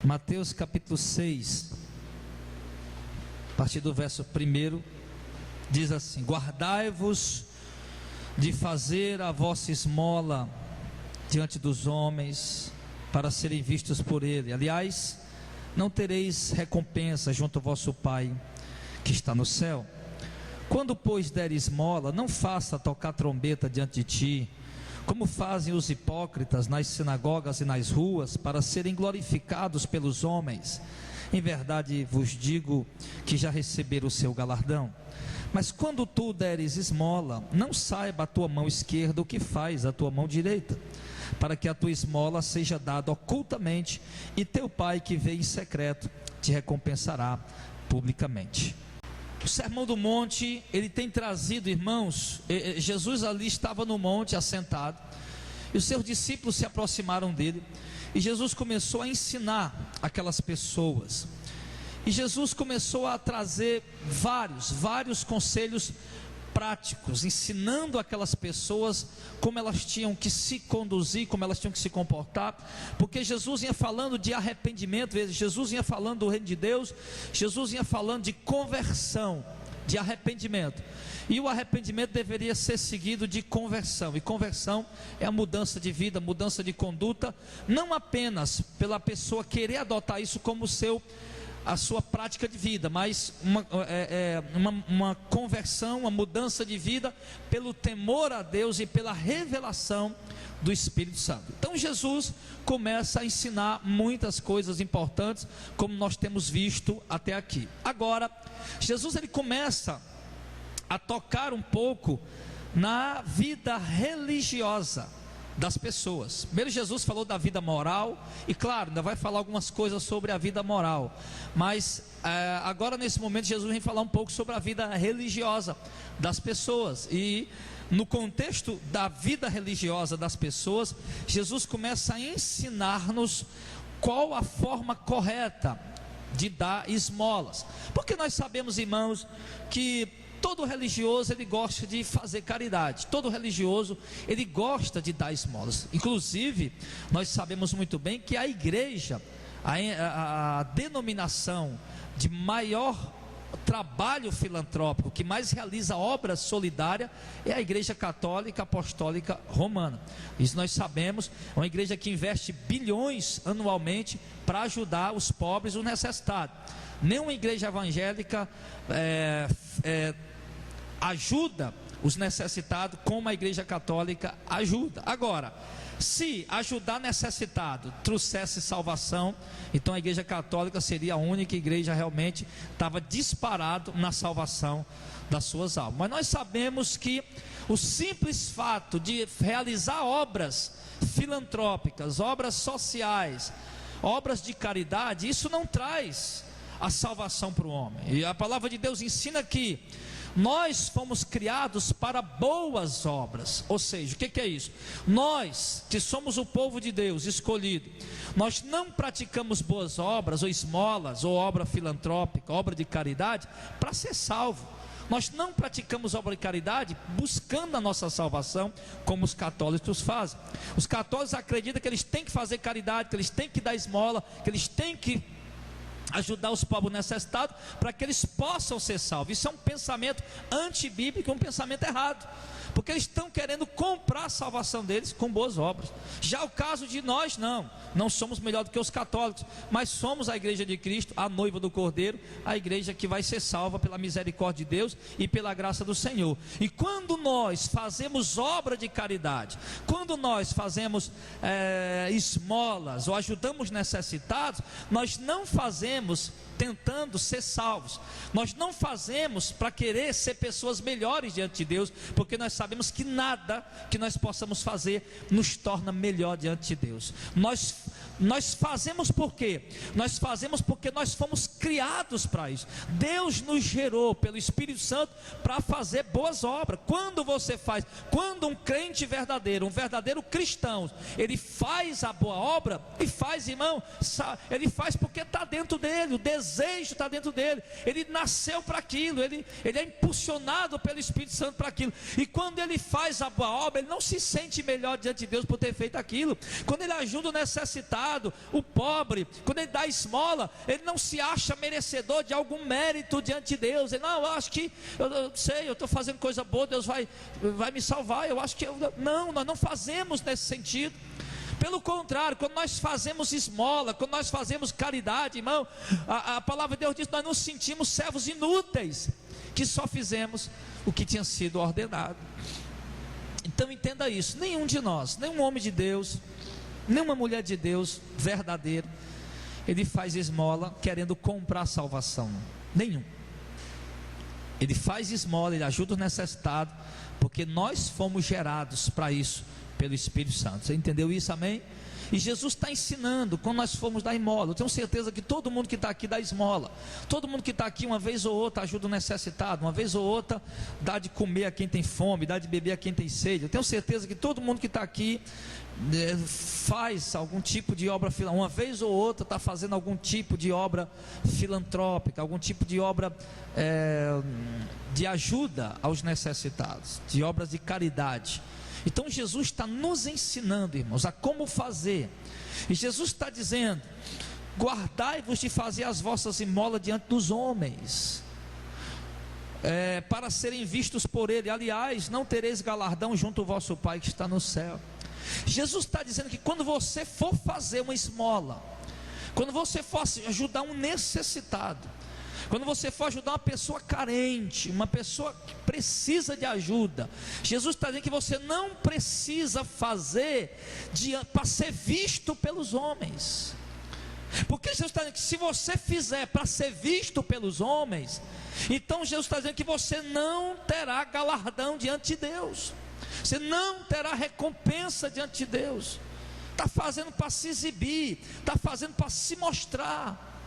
Mateus capítulo 6, a partir do verso 1, diz assim: guardai-vos de fazer a vossa esmola diante dos homens, para serem vistos por ele. Aliás, não tereis recompensa junto ao vosso Pai que está no céu. Quando, pois, der esmola, não faça tocar trombeta diante de ti, como fazem os hipócritas nas sinagogas e nas ruas, para serem glorificados pelos homens. Em verdade vos digo que já receberam o seu galardão. Mas quando tu deres esmola, não saiba a tua mão esquerda o que faz a tua mão direita, para que a tua esmola seja dada ocultamente, e teu Pai que vê em secreto te recompensará publicamente. O Sermão do Monte, ele tem trazido, irmãos, Jesus ali estava no monte assentado, e os seus discípulos se aproximaram dele, e Jesus começou a ensinar aquelas pessoas, e Jesus começou a trazer vários conselhos práticos, ensinando aquelas pessoas como elas tinham que se conduzir, como elas tinham que se comportar, porque Jesus ia falando de arrependimento, Jesus ia falando do reino de Deus, Jesus ia falando de conversão, de arrependimento, e o arrependimento deveria ser seguido de conversão, e conversão é a mudança de vida, mudança de conduta, não apenas pela pessoa querer adotar isso como a sua prática de vida, mas uma conversão, uma mudança de vida pelo temor a Deus e pela revelação do Espírito Santo. Então Jesus começa a ensinar muitas coisas importantes, como nós temos visto até aqui. Agora, Jesus ele começa a tocar um pouco na vida religiosa das pessoas. Primeiro Jesus falou da vida moral, e claro, ainda vai falar algumas coisas sobre a vida moral, mas agora nesse momento Jesus vem falar um pouco sobre a vida religiosa das pessoas, e no contexto da vida religiosa das pessoas, Jesus começa a ensinar-nos qual a forma correta de dar esmolas, porque nós sabemos, irmãos, que todo religioso ele gosta de fazer caridade, todo religioso ele gosta de dar esmolas. Inclusive nós sabemos muito bem que a igreja, a denominação de maior trabalho filantrópico, que mais realiza obra solidária, é a Igreja Católica Apostólica Romana. Isso nós sabemos, é uma igreja que investe bilhões anualmente para ajudar os pobres e os necessitados. Nenhuma igreja evangélica ajuda os necessitados como a Igreja Católica ajuda. Agora, se ajudar necessitado trouxesse salvação, então a Igreja Católica seria a única igreja realmente estava disparado na salvação das suas almas. Mas nós sabemos que o simples fato de realizar obras filantrópicas, obras sociais, obras de caridade, isso não traz a salvação para o homem. E a palavra de Deus ensina que nós fomos criados para boas obras. Ou seja, o que é isso? Nós que somos o povo de Deus escolhido, nós não praticamos boas obras ou esmolas ou obra filantrópica, obra de caridade para ser salvo. Nós não praticamos obra de caridade buscando a nossa salvação, como os católicos fazem. Os católicos acreditam que eles têm que fazer caridade, que eles têm que dar esmola, que eles têm que ajudar os pobres necessitados para que eles possam ser salvos. Isso é um pensamento antibíblico, um pensamento errado, porque eles estão querendo comprar a salvação deles com boas obras. Já o caso de nós, não somos melhor do que os católicos, mas somos a igreja de Cristo, a noiva do Cordeiro, a igreja que vai ser salva pela misericórdia de Deus e pela graça do Senhor. E quando nós fazemos obra de caridade, quando nós fazemos esmolas ou ajudamos necessitados, nós não fazemos tentando ser salvos, nós não fazemos para querer ser pessoas melhores diante de Deus, porque nós sabemos que nada que nós possamos fazer nos torna melhor diante de Deus. Nós fazemos por quê? Nós fazemos porque nós fomos criados para isso. Deus nos gerou pelo Espírito Santo para fazer boas obras. Quando um crente verdadeiro, um verdadeiro cristão, ele faz a boa obra, e faz, irmão, ele faz porque está dentro dele, o desejo está dentro dele, ele nasceu para aquilo, ele é impulsionado pelo Espírito Santo para aquilo, e quando ele faz a boa obra, ele não se sente melhor diante de Deus por ter feito aquilo. Quando ele ajuda o necessitado, necessitado, o pobre, quando ele dá esmola, ele não se acha merecedor de algum mérito diante de Deus. Ele, não, eu acho que, eu sei, eu estou fazendo coisa boa, Deus vai me salvar, eu acho que, não, nós não fazemos nesse sentido. Pelo contrário, quando nós fazemos esmola, quando nós fazemos caridade, irmão, a palavra de Deus diz que nós nos sentimos servos inúteis, que só fizemos o que tinha sido ordenado. Então entenda isso, nenhum de nós, nenhum homem de Deus, nenhuma mulher de Deus verdadeiro, ele faz esmola querendo comprar salvação, nenhum. Ele faz esmola, ele ajuda o necessitado, porque nós fomos gerados para isso, pelo Espírito Santo. Você entendeu isso, amém? E Jesus está ensinando, quando nós formos dar esmola, eu tenho certeza que todo mundo que está aqui dá esmola, todo mundo que está aqui uma vez ou outra ajuda o necessitado, uma vez ou outra dá de comer a quem tem fome, dá de beber a quem tem sede. Eu tenho certeza que todo mundo que está aqui faz algum tipo de obra, uma vez ou outra está fazendo algum tipo de obra filantrópica, algum tipo de obra de ajuda aos necessitados, de obras de caridade. Então Jesus está nos ensinando, irmãos, a como fazer. E Jesus está dizendo: guardai-vos de fazer as vossas esmolas diante dos homens, para serem vistos por ele. Aliás, não tereis galardão junto ao vosso Pai que está no céu. Jesus está dizendo que quando você for fazer uma esmola, quando você for ajudar um necessitado, quando você for ajudar uma pessoa carente, uma pessoa que precisa de ajuda, Jesus está dizendo que você não precisa fazer para ser visto pelos homens. Porque Jesus está dizendo que se você fizer para ser visto pelos homens, então Jesus está dizendo que você não terá galardão diante de Deus, você não terá recompensa diante de Deus. Está fazendo para se exibir, está fazendo para se mostrar.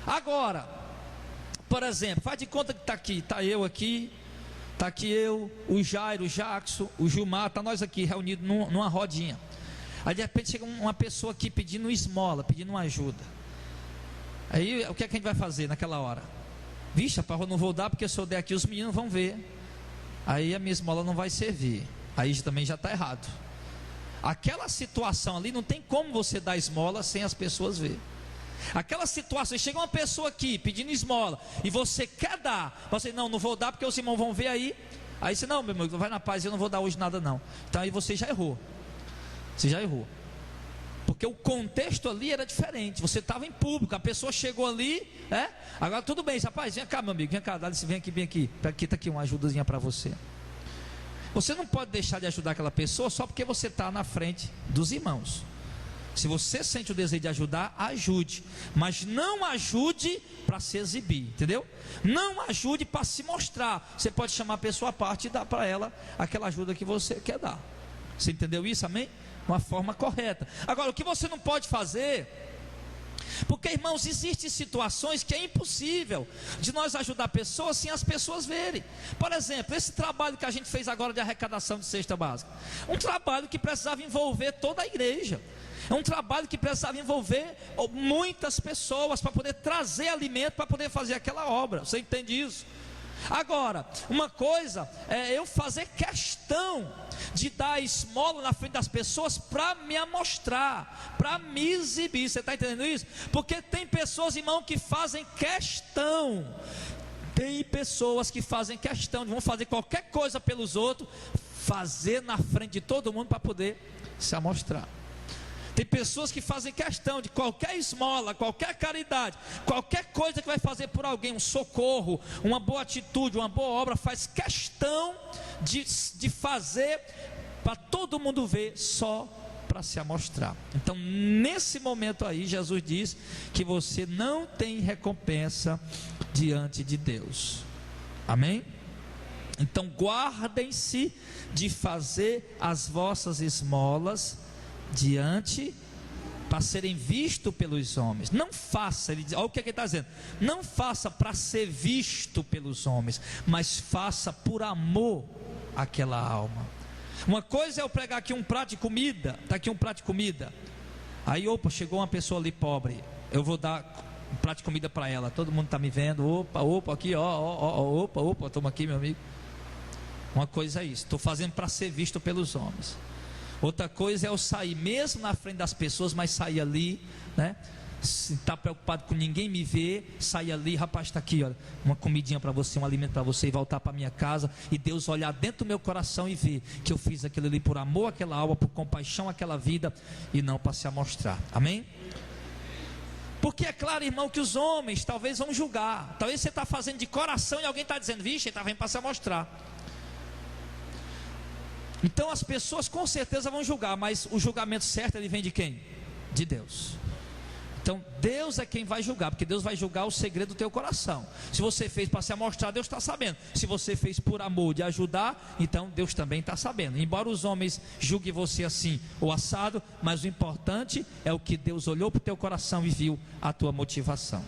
Agora, por exemplo, faz de conta que está aqui, está aqui eu, o Jairo, o Jackson, o Gilmar, está nós aqui reunidos numa rodinha. Aí de repente chega uma pessoa aqui pedindo esmola, pedindo uma ajuda. Aí o que é que a gente vai fazer naquela hora? Vixe, rapaz, eu não vou dar, porque se eu der aqui os meninos vão ver. Aí a minha esmola não vai servir. Aí também já está errado. Aquela situação ali não tem como você dar esmola sem as pessoas ver. Aquela situação, chega uma pessoa aqui pedindo esmola e você quer dar, você não vou dar porque os irmãos vão ver aí. Aí você, não, meu irmão, vai na paz, eu não vou dar hoje nada não. Então aí você já errou. Você já errou. Porque o contexto ali era diferente. Você estava em público, a pessoa chegou ali, agora tudo bem, rapaz, vem cá, meu amigo, vem cá, vem aqui. Aqui está aqui uma ajudazinha para você. Você não pode deixar de ajudar aquela pessoa só porque você está na frente dos irmãos. Se você sente o desejo de ajudar, ajude, mas não ajude para se exibir, entendeu? Não ajude para se mostrar. Você pode chamar a pessoa à parte e dar para ela aquela ajuda que você quer dar. Você entendeu isso, amém? Uma forma correta. Agora, o que você não pode fazer, porque, irmãos, existem situações que é impossível de nós ajudar pessoas sem as pessoas verem. Por exemplo, esse trabalho que a gente fez agora de arrecadação de cesta básica, um trabalho que precisava envolver toda a igreja. É um trabalho que precisava envolver muitas pessoas para poder trazer alimento, para poder fazer aquela obra. Você entende isso? Agora, uma coisa é eu fazer questão de dar esmola na frente das pessoas para me amostrar, para me exibir. Você está entendendo isso? Porque tem pessoas, irmão, que fazem questão. Tem pessoas que fazem questão de vão fazer qualquer coisa pelos outros, fazer na frente de todo mundo para poder se amostrar. Tem pessoas que fazem questão de qualquer esmola, qualquer caridade, qualquer coisa que vai fazer por alguém, um socorro, uma boa atitude, uma boa obra, faz questão de fazer para todo mundo ver, só para se amostrar. Então, nesse momento aí, Jesus diz que você não tem recompensa diante de Deus. Amém? Então, guardem-se de fazer as vossas esmolas para serem vistos pelos homens. Não faça, olha o que ele está dizendo, não faça para ser visto pelos homens, mas faça por amor àquela alma. Uma coisa é eu pregar aqui um prato de comida, está aqui um prato de comida, aí chegou uma pessoa ali pobre, eu vou dar um prato de comida para ela, todo mundo está me vendo, aqui, toma aqui, meu amigo. Uma coisa é isso, estou fazendo para ser visto pelos homens. Outra coisa é eu sair mesmo na frente das pessoas, mas sair ali, né? Se está preocupado com ninguém me ver, sair ali, rapaz, está aqui, olha, uma comidinha para você, um alimento para você, e voltar para minha casa, e Deus olhar dentro do meu coração e ver que eu fiz aquilo ali por amor àquela alma, por compaixão àquela vida, e não para se amostrar. Amém? Porque é claro, irmão, que os homens talvez vão julgar. Talvez você está fazendo de coração e alguém está dizendo, vixe, ele está vindo para se amostrar. Então as pessoas com certeza vão julgar, mas o julgamento certo ele vem de quem? De Deus. Então Deus é quem vai julgar, porque Deus vai julgar o segredo do teu coração. Se você fez para se amostrar, Deus está sabendo. Se você fez por amor de ajudar, então Deus também está sabendo. Embora os homens julguem você assim ou assado, mas o importante é o que Deus olhou para o teu coração e viu a tua motivação.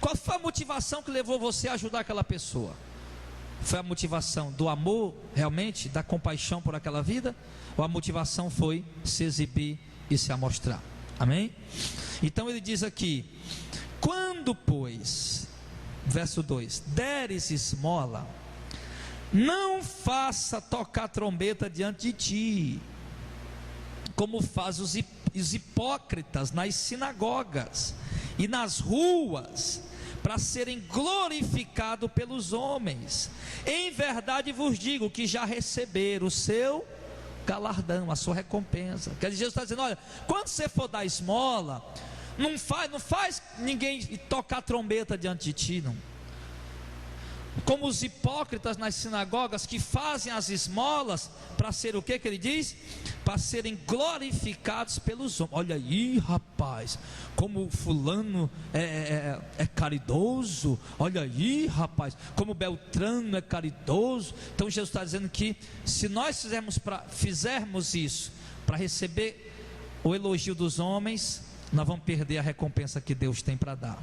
Qual foi a motivação que levou você a ajudar aquela pessoa? Foi a motivação do amor, realmente, da compaixão por aquela vida? Ou a motivação foi se exibir e se amostrar? Amém? Então ele diz aqui: quando, pois, verso 2, deres esmola, não faça tocar trombeta diante de ti, como faz os hipócritas nas sinagogas e nas ruas, para serem glorificados pelos homens. Em verdade vos digo que já receberam o seu galardão, a sua recompensa. Quer dizer, Jesus está dizendo, olha, quando você for dar esmola, não faz ninguém tocar trombeta diante de ti, não. Como os hipócritas nas sinagogas que fazem as esmolas para ser o que ele diz? Para serem glorificados pelos homens. Olha aí, rapaz, como fulano é caridoso. Olha aí, rapaz, como Beltrano é caridoso. Então Jesus está dizendo que se nós fizermos isso para receber o elogio dos homens, nós vamos perder a recompensa que Deus tem para dar.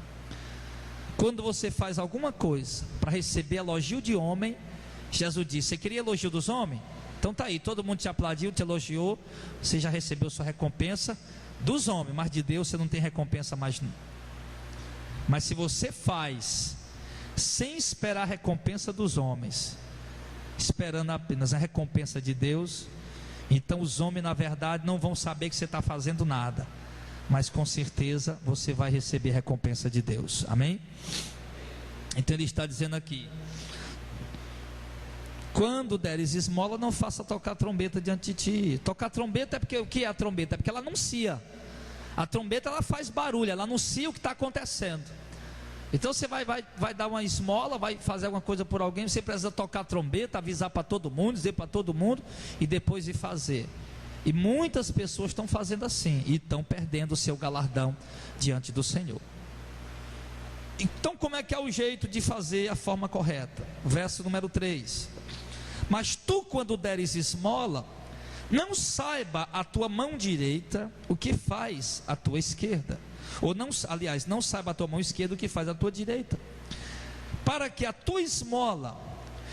Quando você faz alguma coisa para receber elogio de homem, Jesus disse, você queria elogio dos homens? Então tá aí, todo mundo te aplaudiu, te elogiou, você já recebeu sua recompensa dos homens, mas de Deus você não tem recompensa mais não. Mas se você faz sem esperar a recompensa dos homens, esperando apenas a recompensa de Deus, então os homens na verdade não vão saber que você está fazendo nada, mas com certeza você vai receber a recompensa de Deus. Amém? Então ele está dizendo aqui, quando deres esmola, não faça tocar trombeta diante de ti. Tocar trombeta é porque, o que é a trombeta? É porque ela anuncia. A trombeta ela faz barulho, ela anuncia o que está acontecendo. Então você vai dar uma esmola, vai fazer alguma coisa por alguém, você precisa tocar trombeta, avisar para todo mundo, dizer para todo mundo e depois ir fazer. E muitas pessoas estão fazendo assim e estão perdendo o seu galardão diante do Senhor. Então como é que é o jeito de fazer a forma correta? Verso número 3. Mas tu, quando deres esmola, não saiba a tua mão direita o que faz a tua esquerda, ou não, aliás, não saiba a tua mão esquerda o que faz a tua direita, para que a tua esmola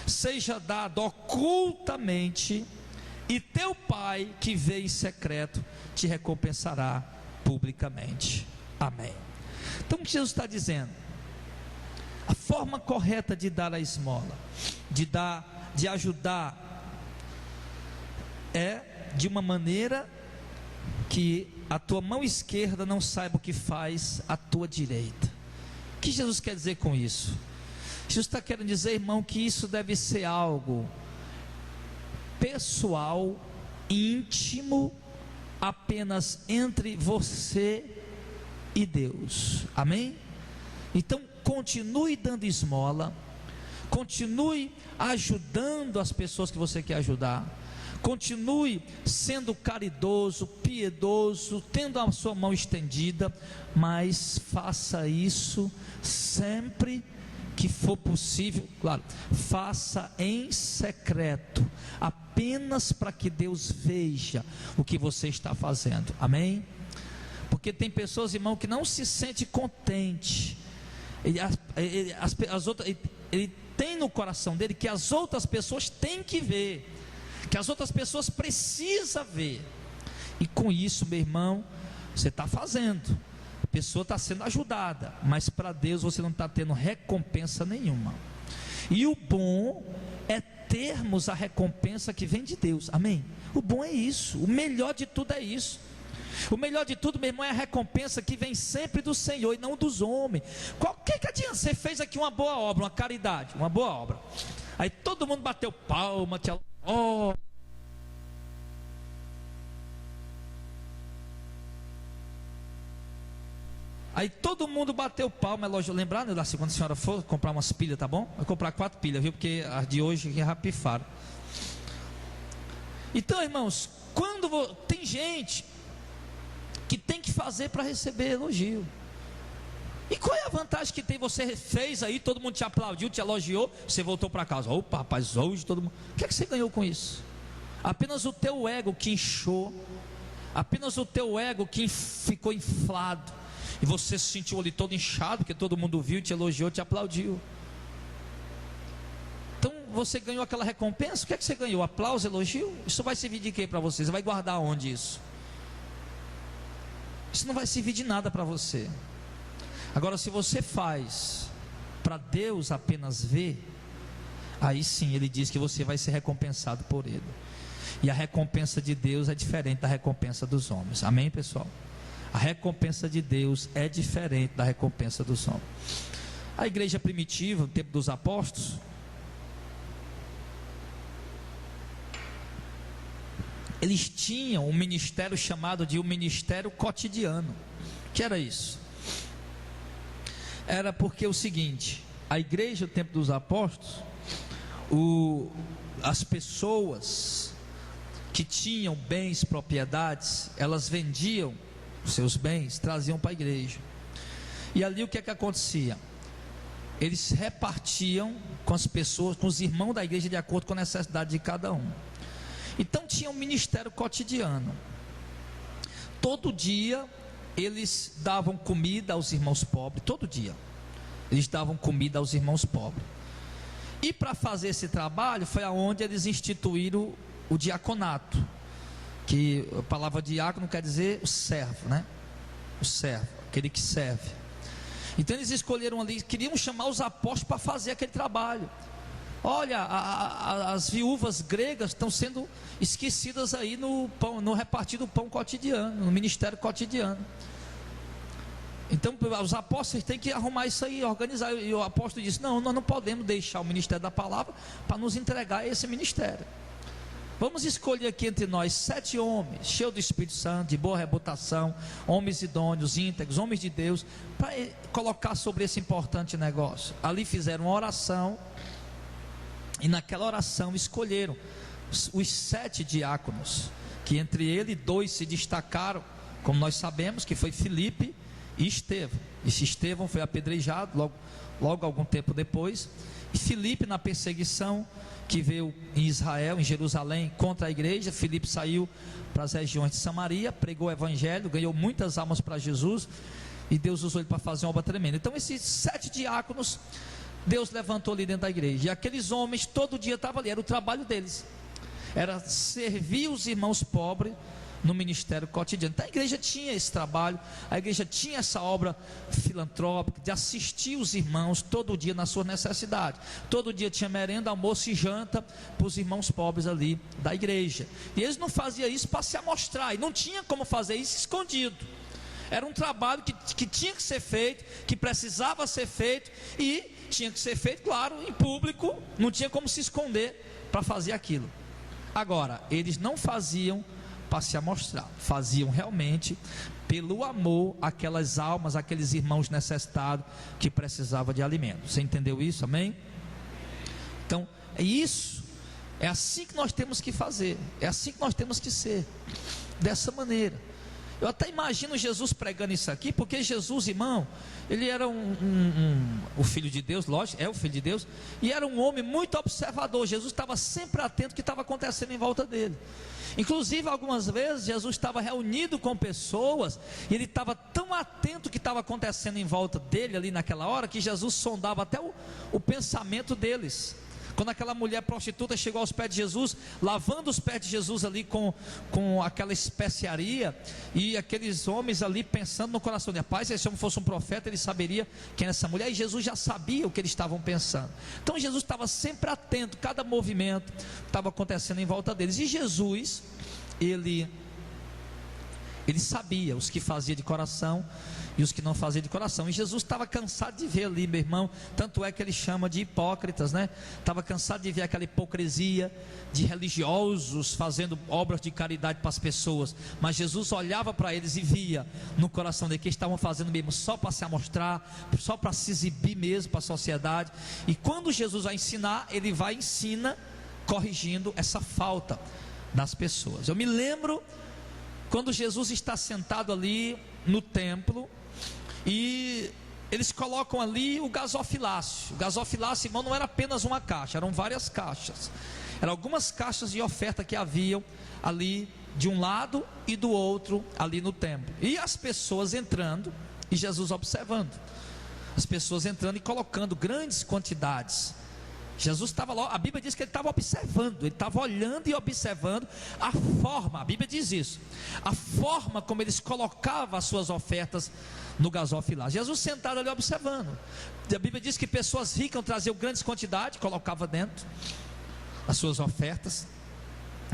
seja dada ocultamente, e teu pai que vê em secreto te recompensará publicamente. Amém. Então o que Jesus está dizendo? A forma correta de dar a esmola, de ajudar, é de uma maneira que a tua mão esquerda não saiba o que faz a tua direita. O que Jesus quer dizer com isso? Jesus está querendo dizer, irmão, que isso deve ser algo pessoal, íntimo, apenas entre você e Deus. Amém? Então continue dando esmola, continue ajudando as pessoas que você quer ajudar, continue sendo caridoso, piedoso, tendo a sua mão estendida, mas faça isso sempre que for possível, claro, faça em secreto, apenas para que Deus veja o que você está fazendo. Amém? Porque tem pessoas, irmão, que não se sente contente. Ele tem no coração dele que as outras pessoas têm que ver, que as outras pessoas precisam ver, e com isso, meu irmão, você está fazendo, a pessoa está sendo ajudada, mas para Deus você não está tendo recompensa nenhuma. E o bom é termos a recompensa que vem de Deus, amém? O bom é isso, o melhor de tudo é isso. O melhor de tudo, meu irmão, é a recompensa que vem sempre do Senhor e não dos homens. Qualquer que adianta, você fez aqui uma boa obra, uma caridade, uma boa obra, aí todo mundo bateu palma, te alabou. Aí todo mundo bateu palma, é lógico, lembrar, né, da segunda senhora for comprar umas pilhas, tá bom? Vai comprar 4 pilhas, viu? Porque as de hoje aqui rapifaram. Então, irmãos, quando tem gente que tem que fazer para receber elogio. E qual é a vantagem que tem? Você fez aí, todo mundo te aplaudiu, te elogiou, você voltou para casa. Opa, rapaz, hoje todo mundo. O que é que você ganhou com isso? Apenas o teu ego que inchou, apenas o teu ego que ficou inflado. E você se sentiu ali todo inchado, porque todo mundo viu, te elogiou, te aplaudiu. Então você ganhou aquela recompensa. O que é que você ganhou? Aplauso, elogio? Isso vai servir de quê para você? Você vai guardar onde isso? Isso não vai servir de nada para você. Agora, se você faz para Deus apenas ver, aí sim Ele diz que você vai ser recompensado por Ele. E a recompensa de Deus é diferente da recompensa dos homens. Amém, pessoal? A recompensa de Deus é diferente da recompensa dos homens. A igreja primitiva, no tempo dos apóstolos, eles tinham um ministério chamado de um ministério cotidiano. O que era isso? Era porque o seguinte: a igreja, no tempo dos apóstolos, as pessoas que tinham bens, propriedades, elas vendiam os seus bens, traziam para a igreja. E ali o que é que acontecia? Eles repartiam com as pessoas, com os irmãos da igreja, de acordo com a necessidade de cada um. Então tinha um ministério cotidiano. Todo dia eles davam comida aos irmãos pobres. Todo dia eles davam comida aos irmãos pobres. E para fazer esse trabalho foi aonde eles instituíram o diaconato, que a palavra diácono quer dizer o servo, né? O servo, aquele que serve. Então eles escolheram ali, queriam chamar os apóstolos para fazer aquele trabalho. Olha, as viúvas gregas estão sendo esquecidas aí no pão, no repartir do pão cotidiano, no ministério cotidiano. Então os apóstolos têm que arrumar isso aí, organizar. E o apóstolo disse: não, nós não podemos deixar o ministério da palavra para nos entregar a esse ministério. Vamos escolher aqui entre nós 7 homens, cheios do Espírito Santo, de boa reputação, homens idôneos, íntegros, homens de Deus, para colocar sobre esse importante negócio. Ali fizeram uma oração, e naquela oração escolheram os 7 diáconos, que entre eles 2 se destacaram, como nós sabemos, que foi Filipe e Estevão. Esse Estevão foi apedrejado logo algum tempo depois. E Filipe, na perseguição que veio em Israel, em Jerusalém, contra a igreja, Filipe saiu para as regiões de Samaria, pregou o evangelho, ganhou muitas almas para Jesus, e Deus usou ele para fazer uma obra tremenda. Então esses 7 diáconos, Deus levantou ali dentro da igreja, e aqueles homens todo dia estavam ali, era o trabalho deles, era servir os irmãos pobres no ministério cotidiano. Então a igreja tinha esse trabalho, a igreja tinha essa obra filantrópica de assistir os irmãos todo dia na sua necessidade. Todo dia tinha merenda, almoço e janta para os irmãos pobres ali da igreja. E eles não faziam isso para se amostrar, e não tinha como fazer isso escondido. Era um trabalho que tinha que ser feito, que precisava ser feito, e tinha que ser feito, claro, em público. Não tinha como se esconder para fazer aquilo. Agora, eles não faziam para se amostrar, faziam realmente pelo amor àquelas almas, àqueles irmãos necessitados que precisavam de alimento. Você entendeu isso? Amém? Então, é assim que nós temos que fazer, é assim que nós temos que ser, dessa maneira. Eu até imagino Jesus pregando isso aqui, porque Jesus, irmão, ele era o Filho de Deus, lógico, é o Filho de Deus, e era um homem muito observador. Jesus estava sempre atento ao que estava acontecendo em volta dele. Inclusive, algumas vezes, Jesus estava reunido com pessoas, e ele estava tão atento ao que estava acontecendo em volta dele ali naquela hora, que Jesus sondava até o pensamento deles. Quando aquela mulher prostituta chegou aos pés de Jesus, lavando os pés de Jesus ali com aquela especiaria, e aqueles homens ali pensando no coração de rapaz, se esse homem fosse um profeta, ele saberia quem é essa mulher, e Jesus já sabia o que eles estavam pensando. Então Jesus estava sempre atento, cada movimento estava acontecendo em volta deles, e Jesus, ele sabia os que fazia de coração e os que não faziam de coração. E Jesus estava cansado de ver ali, meu irmão, tanto é que ele chama de hipócritas, né? Estava cansado de ver aquela hipocrisia de religiosos fazendo obras de caridade para as pessoas. Mas Jesus olhava para eles e via no coração deles que estavam fazendo mesmo só para se amostrar, só para se exibir mesmo para a sociedade. E quando Jesus vai ensinar, ele vai e ensina corrigindo essa falta das pessoas. Eu me lembro quando Jesus está sentado ali no templo e eles colocam ali o gasofilácio. O gasofilácio, irmão, não era apenas uma caixa, eram várias caixas. Eram algumas caixas de oferta que haviam ali de um lado e do outro ali no templo. E as pessoas entrando e Jesus observando. As pessoas entrando e colocando grandes quantidades. Jesus estava lá, a Bíblia diz que ele estava observando, ele estava olhando e observando a forma, a Bíblia diz isso, a forma como eles colocavam as suas ofertas no gasofilácio. Jesus sentado ali observando. A Bíblia diz que pessoas ricas traziam grandes quantidades, colocavam dentro as suas ofertas.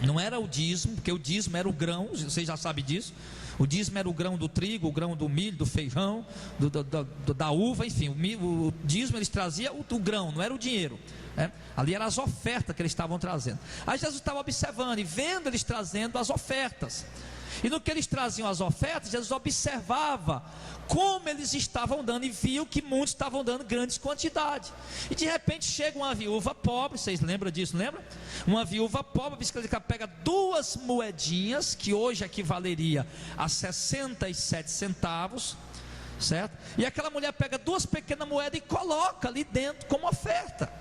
Não era o dízimo, porque o dízimo era o grão, vocês já sabem disso. O dízimo era o grão do trigo, o grão do milho, do feijão, da uva, enfim. O dízimo eles traziam o grão, não era o dinheiro. Ali eram as ofertas que eles estavam trazendo. Aí Jesus estava observando e vendo eles trazendo as ofertas. E no que eles traziam as ofertas, Jesus observava como eles estavam dando e viu que muitos estavam dando grandes quantidades. E de repente chega uma viúva pobre, vocês lembram disso, lembra? Uma viúva pobre, que pega 2 moedinhas, que hoje equivaleria a 67 centavos, certo? E aquela mulher pega 2 pequenas moedas e coloca ali dentro como oferta.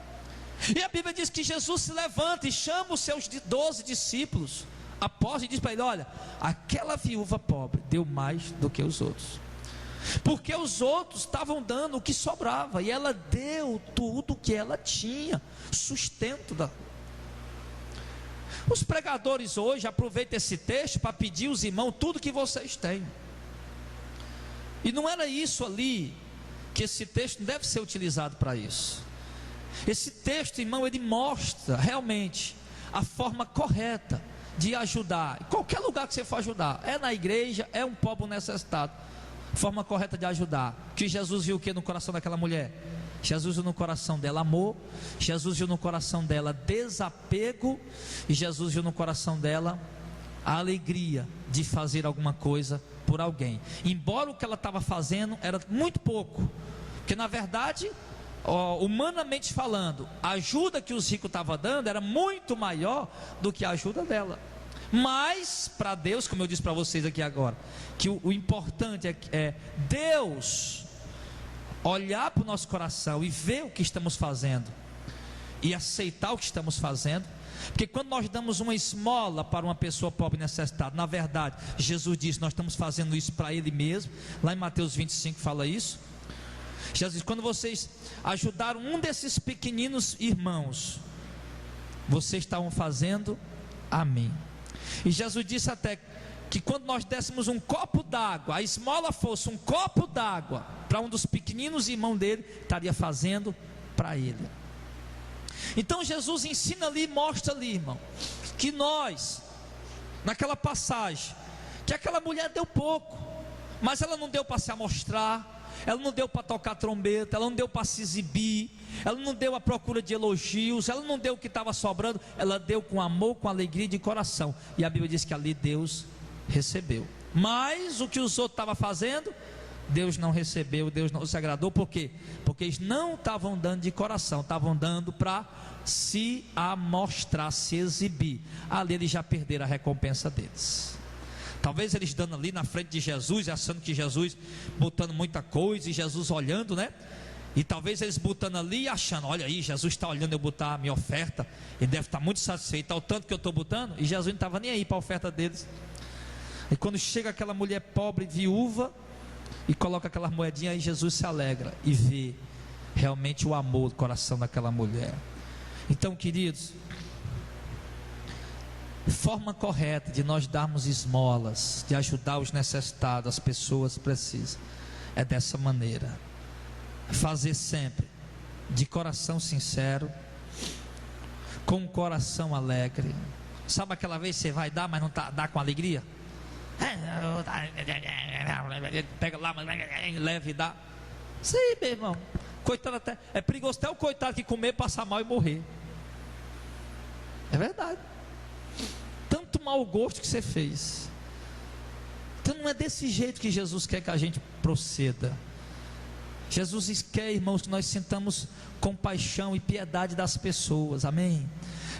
E a Bíblia diz que Jesus se levanta e chama os seus 12 discípulos após e diz para ele: olha, aquela viúva pobre deu mais do que os outros, porque os outros estavam dando o que sobrava, e ela deu tudo o que ela tinha, sustento da... Os pregadores hoje aproveitam esse texto para pedir aos irmãos tudo que vocês têm, e não era isso ali, que esse texto não deve ser utilizado para isso. Esse texto, irmão, ele mostra realmente a forma correta de ajudar, em qualquer lugar que você for ajudar, é na igreja, é um pobre necessitado, forma correta de ajudar. Que Jesus viu o que no coração daquela mulher? Jesus viu no coração dela amor, Jesus viu no coração dela desapego, e Jesus viu no coração dela a alegria de fazer alguma coisa por alguém, embora o que ela estava fazendo era muito pouco, porque na verdade, humanamente falando, a ajuda que os ricos estavam dando era muito maior do que a ajuda dela. Mas para Deus, como eu disse para vocês aqui agora, que o importante é Deus olhar para o nosso coração e ver o que estamos fazendo e aceitar o que estamos fazendo. Porque quando nós damos uma esmola para uma pessoa pobre e necessitada, na verdade Jesus diz, nós estamos fazendo isso para Ele mesmo. Lá em Mateus 25 fala isso. Jesus diz, quando vocês ajudaram um desses pequeninos irmãos, vocês estavam fazendo a mim. E Jesus disse até que quando nós dessemos um copo d'água, a esmola fosse um copo d'água para um dos pequeninos irmãos dele, estaria fazendo para ele. Então Jesus ensina ali, mostra ali, irmão, que nós, naquela passagem, que aquela mulher deu pouco, mas ela não deu para se amostrar, ela não deu para tocar trombeta, ela não deu para se exibir, ela não deu à procura de elogios, ela não deu o que estava sobrando, ela deu com amor, com alegria de coração. E a Bíblia diz que ali Deus recebeu. Mas o que os outros estavam fazendo, Deus não recebeu, Deus não se agradou. Por quê? Porque eles não estavam dando de coração, estavam dando para se amostrar, se exibir. Ali eles já perderam a recompensa deles. Talvez eles dando ali na frente de Jesus, achando que Jesus botando muita coisa, e Jesus olhando, né? E talvez eles botando ali e achando, olha aí, Jesus está olhando eu botar a minha oferta, ele deve estar muito satisfeito ao tanto que eu estou botando. E Jesus não estava nem aí para a oferta deles. E quando chega aquela mulher pobre, viúva, e coloca aquelas moedinhas, aí Jesus se alegra e vê realmente o amor do coração daquela mulher. Então, queridos, forma correta de nós darmos esmolas, de ajudar os necessitados, as pessoas precisas, é dessa maneira. Fazer sempre de coração sincero, com um coração alegre. Sabe aquela vez que você vai dar, mas não dá com alegria? Pega lá, leva e dá. Sim, meu irmão. Coitado, até é perigoso até o coitado que comer, passar mal e morrer. É verdade. Tanto mau gosto que você fez. Então não é desse jeito que Jesus quer que a gente proceda. Jesus quer, irmãos, que nós sintamos compaixão e piedade das pessoas, amém?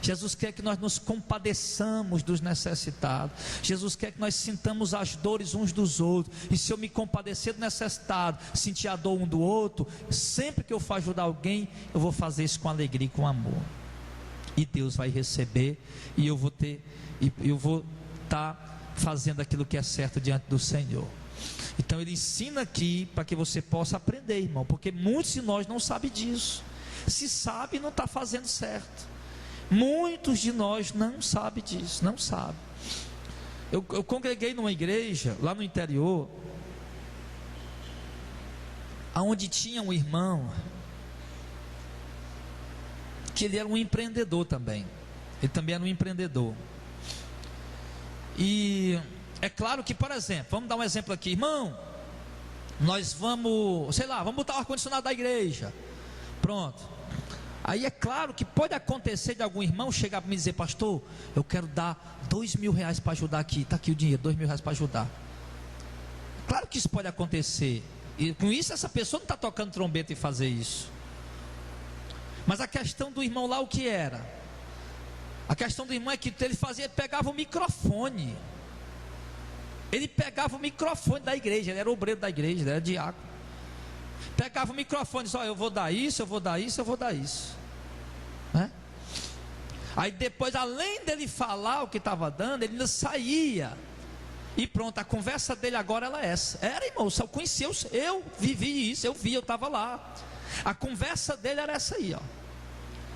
Jesus quer que nós nos compadeçamos dos necessitados. Jesus quer que nós sintamos as dores uns dos outros. E se eu me compadecer do necessitado, sentir a dor um do outro, sempre que eu for ajudar alguém, eu vou fazer isso com alegria e com amor. E Deus vai receber, e eu vou estar fazendo aquilo que é certo diante do Senhor. Então ele ensina aqui para que você possa aprender, irmão, porque muitos de nós não sabem disso. Se sabe, não está fazendo certo. Muitos de nós não sabem disso, não sabem. Eu congreguei numa igreja lá no interior, aonde tinha um irmão que ele era um empreendedor também. Ele também era um empreendedor. E é claro que, por exemplo, vamos dar um exemplo aqui, irmão, nós vamos, sei lá, vamos botar o ar-condicionado da igreja. Pronto. Aí é claro que pode acontecer de algum irmão chegar para mim e dizer: pastor, eu quero dar R$2.000 para ajudar aqui. Está aqui o dinheiro, R$2.000 para ajudar. Claro que isso pode acontecer. E com isso essa pessoa não está tocando trombeta e fazer isso. Mas a questão do irmão lá, o que era? A questão do irmão é que ele pegava o microfone. Ele pegava o microfone da igreja. Ele era obreiro da igreja, ele era diácono. Pegava o microfone e disse: eu vou dar isso, eu vou dar isso, eu vou dar isso, né? Aí depois, além dele falar o que estava dando, ele ainda saía. E pronto, a conversa dele agora era essa. Era, irmão, eu conhecia, eu vivi isso, eu vi, eu estava lá. A conversa dele era essa aí, ó.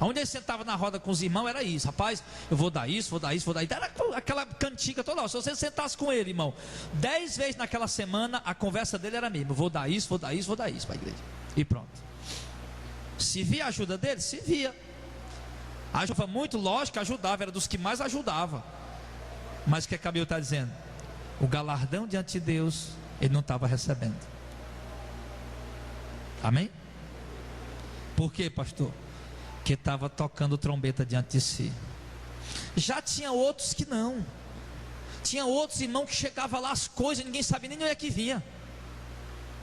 Onde ele sentava na roda com os irmãos era isso: rapaz, eu vou dar isso, vou dar isso, vou dar isso. Era aquela cantiga toda. Se você sentasse com ele, irmão, 10 vezes naquela semana, a conversa dele era a mesma: vou dar isso, vou dar isso, vou dar isso para a igreja. E pronto. Se via a ajuda dele, se via. Ajudava muito, lógico, ajudava, era dos que mais ajudava. Mas o que a Bíblia está dizendo? O galardão diante de Deus, ele não estava recebendo. Amém? Por quê, pastor? Que estava tocando trombeta diante de si. Já tinha outros que não. Tinha outros irmãos que chegavam lá as coisas, ninguém sabia nem onde é que vinha.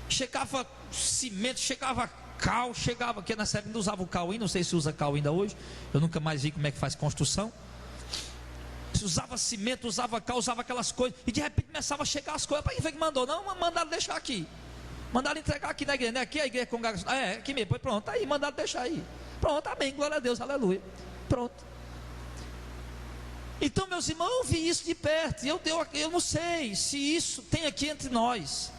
Chegava cimento, chegava cal, chegava, que nessa época ainda usava o cal, não sei se usa cal ainda hoje. Eu nunca mais vi como é que faz construção. Se usava cimento, usava cal, usava aquelas coisas, e de repente começava a chegar as coisas. Para quem foi que mandou? Não, mandaram deixar aqui. Mandaram entregar aqui na igreja, né? Aqui é a igreja congregacional. É, aqui mesmo, pois pronto, aí mandaram deixar aí. Pronto, amém, glória a Deus, aleluia. Pronto. Então, meus irmãos, eu vi isso de perto. E eu não sei se isso tem aqui entre nós.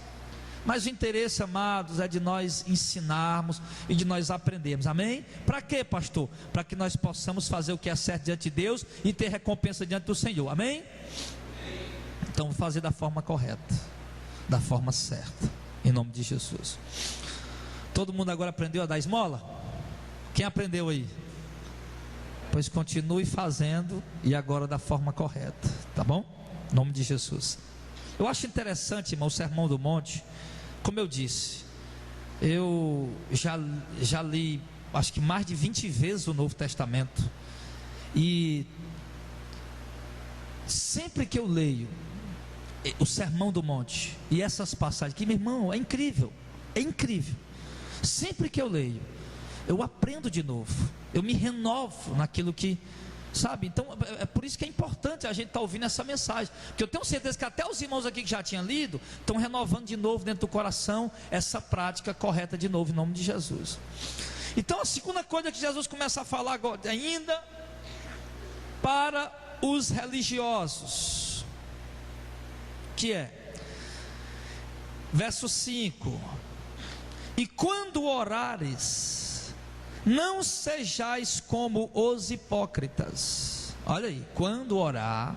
Mas o interesse, amados, é de nós ensinarmos e de nós aprendermos. Amém? Para quê, pastor? Para que nós possamos fazer o que é certo diante de Deus e ter recompensa diante do Senhor. Amém? Então, vou fazer da forma correta, da forma certa, em nome de Jesus. Todo mundo agora aprendeu a dar esmola? Quem aprendeu aí? Pois continue fazendo, e agora da forma correta, tá bom? Em nome de Jesus. Eu acho interessante, irmão, o Sermão do Monte. Como eu disse, eu já li, acho que mais de 20 vezes o Novo Testamento. E sempre que eu leio o Sermão do Monte e essas passagens, que, meu irmão, é incrível, é incrível. Sempre que eu leio, eu aprendo de novo, eu me renovo naquilo que, sabe? Então é por isso que é importante a gente estar ouvindo essa mensagem, porque eu tenho certeza que até os irmãos aqui que já tinham lido estão renovando de novo dentro do coração essa prática correta de novo, em nome de Jesus. Então a segunda coisa que Jesus começa a falar agora, ainda para os religiosos, que é verso 5: e quando orares, Não sejais como os hipócritas. Olha aí, quando orar,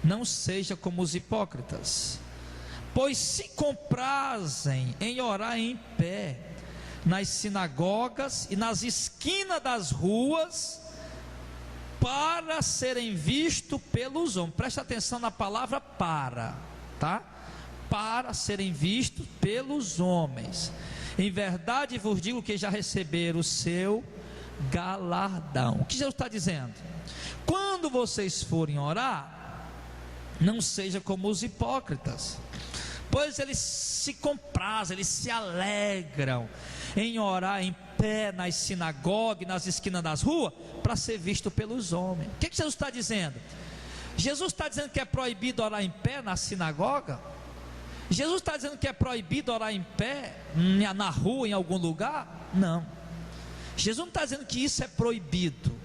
não seja como os hipócritas, pois se comprazem em orar em pé nas sinagogas e nas esquinas das ruas, para serem vistos pelos homens. Presta atenção na palavra para, tá? Para serem vistos pelos homens. Em verdade vos digo que já receberam o seu galardão. O que Jesus está dizendo? Quando vocês forem orar, não seja como os hipócritas, pois eles se comprazem, eles se alegram em orar em pé nas sinagogas, nas esquinas das ruas, para ser visto pelos homens. O que Jesus está dizendo? Jesus está dizendo que é proibido orar em pé na sinagoga? Jesus está dizendo que é proibido orar em pé na rua, em algum lugar? Não. Jesus não está dizendo que isso é proibido.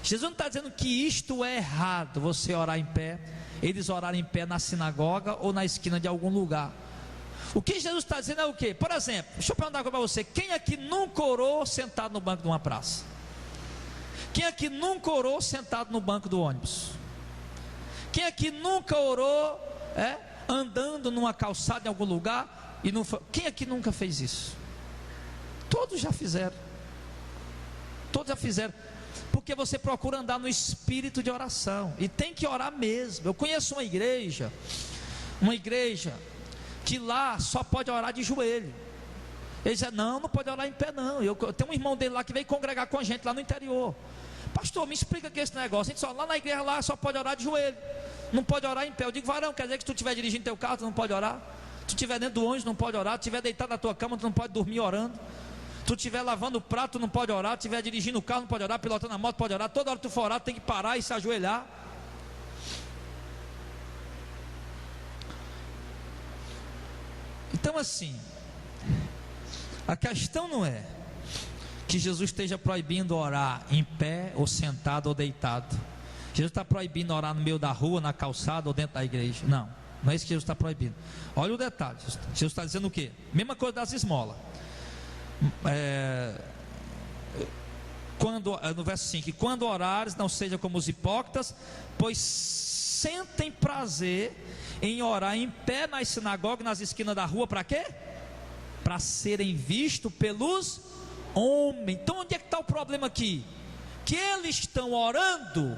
Jesus não está dizendo que isto é errado, você orar em pé, eles orarem em pé na sinagoga ou na esquina de algum lugar. O que Jesus está dizendo é o quê? Por exemplo, deixa eu perguntar uma coisa para você: quem aqui nunca orou sentado no banco de uma praça? Quem aqui nunca orou sentado no banco do ônibus? Quem aqui nunca orou andando numa calçada em algum lugar e não foi? Quem aqui nunca fez isso? Todos já fizeram. Todos já fizeram. Porque você procura andar no espírito de oração, e tem que orar mesmo. Eu conheço uma igreja que lá só pode orar de joelho. Ele diz: não pode orar em pé não. Eu tenho um irmão dele lá que veio congregar com a gente lá no interior. Pastor, me explica que esse negócio. A gente só, lá na igreja lá só pode orar de joelho, não pode orar em pé. Eu digo: varão, quer dizer que se tu estiver dirigindo teu carro, tu não pode orar? Tu estiver dentro do ônibus, não pode orar? Tu estiver deitado na tua cama, tu não pode dormir orando? Tu estiver lavando o prato, não pode orar? Tu estiver dirigindo o carro, não pode orar? Pilotando a moto, pode orar? Toda hora que tu for orar, tem que parar e se ajoelhar. Então assim, a questão não é que Jesus esteja proibindo orar em pé, ou sentado, ou deitado. Jesus está proibindo orar no meio da rua, na calçada, ou dentro da igreja. Não é isso que Jesus está proibindo. Olha o detalhe, Jesus está dizendo o quê? Mesma coisa das esmolas. No verso 5: quando orares, não seja como os hipócritas, pois sentem prazer em orar em pé nas sinagogas, nas esquinas da rua. Para quê? Para serem vistos pelos homens. Então onde é que está o problema aqui? Que eles estão orando,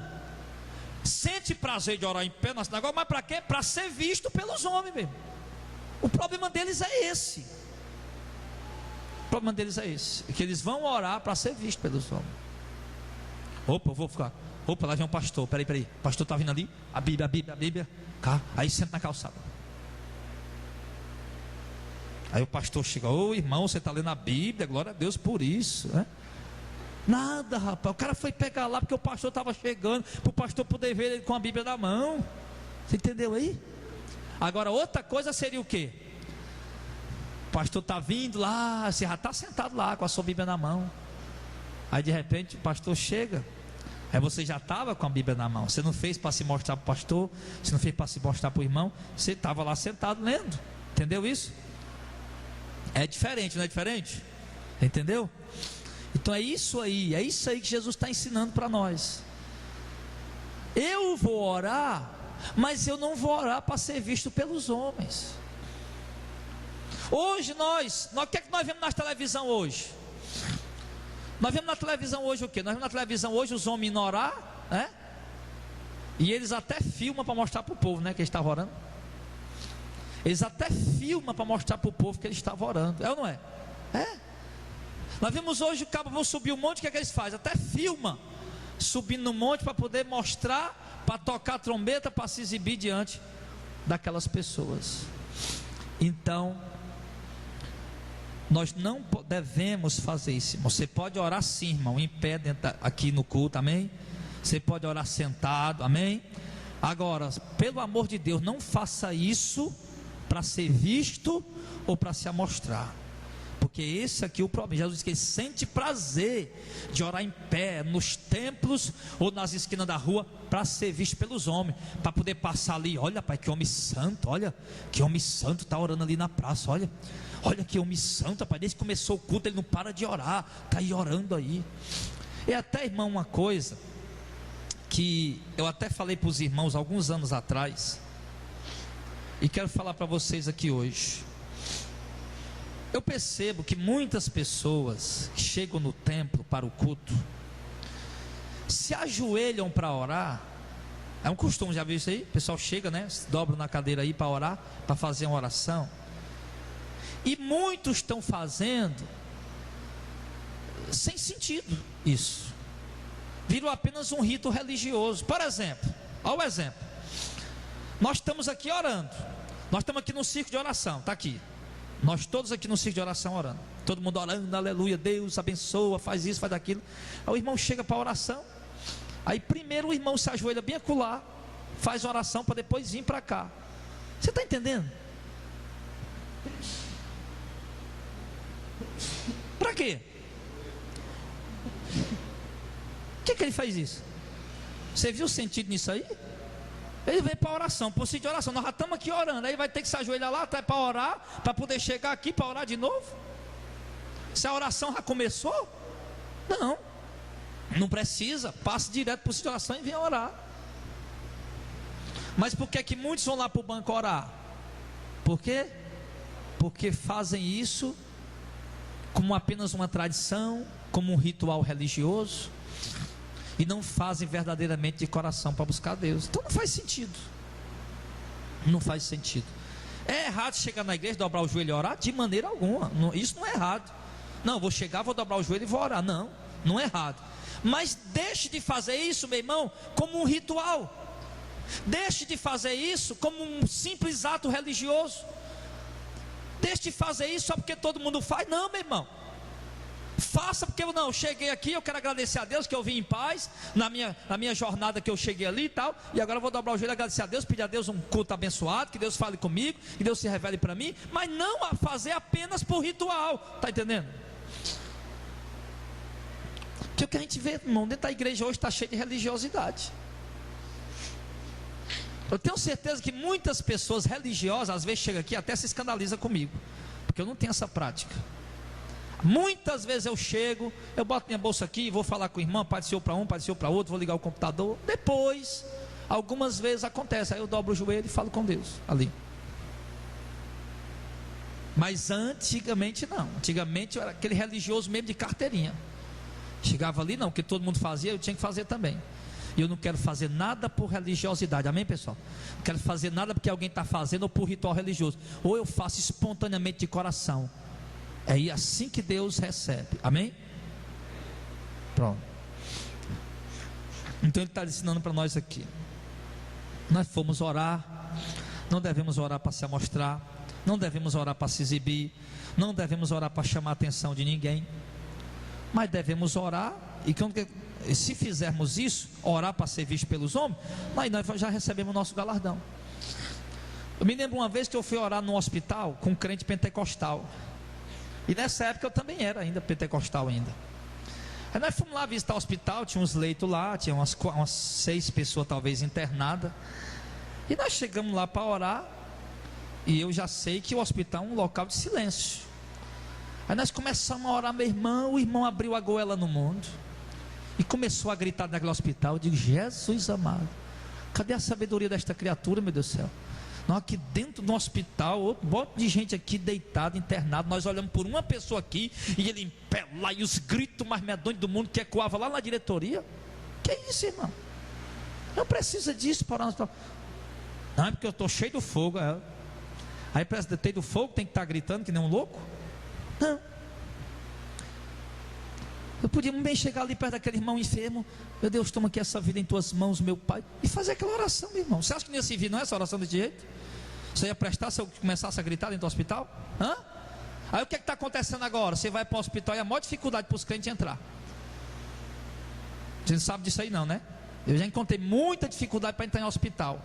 sente prazer de orar em pé na sinagoga, mas para quê? Para ser visto pelos homens mesmo. O problema deles é esse. O problema deles é esse, que eles vão orar para ser visto pelos homens. Opa, eu vou ficar. Opa, lá vem um pastor. Peraí, o pastor está vindo ali. A Bíblia. Cá. Aí senta na calçada. Aí o pastor chega: ô irmão, você está lendo a Bíblia? Glória a Deus por isso, né? Nada, rapaz. O cara foi pegar lá porque o pastor estava chegando, para o pastor poder ver ele com a Bíblia na mão. Você entendeu aí? Agora, outra coisa seria o quê? O pastor está vindo lá, você já está sentado lá com a sua Bíblia na mão. Aí de repente o pastor chega, aí você já estava com a Bíblia na mão. Você não fez para se mostrar para o pastor, você não fez para se mostrar para o irmão, você estava lá sentado lendo. Entendeu isso? É diferente, não é diferente? Entendeu? Então é isso aí que Jesus está ensinando para nós. Eu vou orar, mas eu não vou orar para ser visto pelos homens. Hoje o que é que nós vemos na televisão hoje? Nós vemos na televisão hoje o quê? Nós vemos na televisão hoje os homens indo orar, né? E eles até filmam para mostrar para o povo, né, que eles estavam orando. Eles até filmam para mostrar para o povo que eles estavam orando. É ou não é? É. Nós vemos hoje o cabo vão subir um monte, o que é que eles fazem? Até filma subindo no monte para poder mostrar, para tocar a trombeta, para se exibir diante daquelas pessoas. Então nós não devemos fazer isso. Você pode orar sim, irmão, em pé aqui no culto, amém? Você pode orar sentado, amém? Agora, pelo amor de Deus, não faça isso para ser visto ou para se amostrar. Porque esse aqui é o problema. Jesus disse que ele sente prazer de orar em pé, nos templos ou nas esquinas da rua, para ser visto pelos homens, para poder passar ali. Olha, pai, que homem santo, olha, que homem santo está orando ali na praça, olha que homem santo, pai, desde que começou o culto ele não para de orar, está aí orando aí. E até, irmão, uma coisa que eu até falei para os irmãos alguns anos atrás, e quero falar para vocês aqui hoje. Eu percebo que muitas pessoas que chegam no templo para o culto, se ajoelham para orar. É um costume, já viu isso aí? O pessoal chega, né? Se dobra na cadeira aí para orar, para fazer uma oração. E muitos estão fazendo sem sentido isso. Virou apenas um rito religioso. Por exemplo, olha o exemplo. Nós estamos aqui orando. Nós estamos aqui no círculo de oração, está aqui. Nós todos aqui no círculo de oração orando. Todo mundo orando, aleluia, Deus abençoa, faz isso, faz aquilo. Aí o irmão chega para a oração. Aí primeiro o irmão se ajoelha bem acolá, faz oração para depois vir para cá. Você está entendendo? Para quê? Por que ele faz isso? Você viu o sentido nisso aí? Ele vem para a oração, por si de oração. Nós já estamos aqui orando. Aí vai ter que se ajoelhar lá até para orar, para poder chegar aqui para orar de novo. Se a oração já começou, não precisa. Passe direto por si de oração e vem orar. Mas por que que muitos vão lá para o banco orar? Por quê? Porque fazem isso como apenas uma tradição, como um ritual religioso, e não fazem verdadeiramente de coração para buscar Deus. Então não faz sentido. Não faz sentido. É errado chegar na igreja, dobrar o joelho e orar? De maneira alguma. Isso não é errado. Não, vou chegar, vou dobrar o joelho e vou orar. Não é errado. Mas deixe de fazer isso, meu irmão, como um ritual. Deixe de fazer isso como um simples ato religioso. Deixe de fazer isso só porque todo mundo faz. Não, meu irmão. Faça porque eu cheguei aqui, eu quero agradecer a Deus que eu vim em paz na minha jornada, que eu cheguei ali e tal, e agora eu vou dobrar o joelho e agradecer a Deus, pedir a Deus um culto abençoado, que Deus fale comigo, que Deus se revele para mim, mas não a fazer apenas por ritual. Está entendendo? Porque o que a gente vê, irmão, dentro da igreja hoje está cheio de religiosidade. Eu tenho certeza que muitas pessoas religiosas às vezes chegam aqui e até se escandalizam comigo, porque eu não tenho essa prática. Muitas vezes eu chego, eu boto minha bolsa aqui, vou falar com o irmão, Pai do Senhor para um, Pai do Senhor para outro, vou ligar o computador. Depois, algumas vezes acontece, aí eu dobro o joelho e falo com Deus ali. Mas antigamente não. Antigamente eu era aquele religioso mesmo de carteirinha. Chegava ali, não, porque todo mundo fazia, eu tinha que fazer também. E eu não quero fazer nada por religiosidade, amém, pessoal? Não quero fazer nada porque alguém está fazendo ou por ritual religioso. Ou eu faço espontaneamente de coração. É assim que Deus recebe, amém? Pronto. Então ele está ensinando para nós aqui. Nós fomos orar, não devemos orar para se amostrar, não devemos orar para se exibir, não devemos orar para chamar a atenção de ninguém, mas devemos orar, e se fizermos isso, orar para ser visto pelos homens, nós já recebemos o nosso galardão. Eu me lembro uma vez que eu fui orar no hospital com um crente pentecostal. E nessa época eu também era ainda pentecostal ainda. Aí nós fomos lá visitar o hospital, tinha uns leitos lá, tinha umas 6 pessoas talvez internadas. E nós chegamos lá para orar, e eu já sei que o hospital é um local de silêncio. Aí nós começamos a orar, meu irmão, o irmão abriu a goela no mundo e começou a gritar naquele hospital. Eu digo, Jesus amado, cadê a sabedoria desta criatura, meu Deus do céu? Nós aqui dentro do hospital, outro monte de gente aqui deitado, internado, nós olhamos por uma pessoa aqui, e ele em pé lá, e os gritos mais medonhos do mundo que ecoava lá na diretoria. Que é isso, irmão? Não precisa disso para nós. Não, é porque eu estou cheio do fogo. Aí parece que tem do fogo, tem que estar gritando que nem um louco? Não. Eu podia bem chegar ali perto daquele irmão enfermo. Meu Deus, toma aqui essa vida em tuas mãos, meu Pai, e fazer aquela oração, meu irmão. Você acha que não ia servir, não é essa oração desse jeito? Você ia prestar se eu começasse a gritar dentro do hospital? Aí o que está acontecendo agora? Você vai para o hospital e a maior dificuldade para os crentes entrar. Você não sabe disso aí não, né? Eu já encontrei muita dificuldade para entrar em hospital.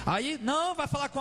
Aí, não, vai falar com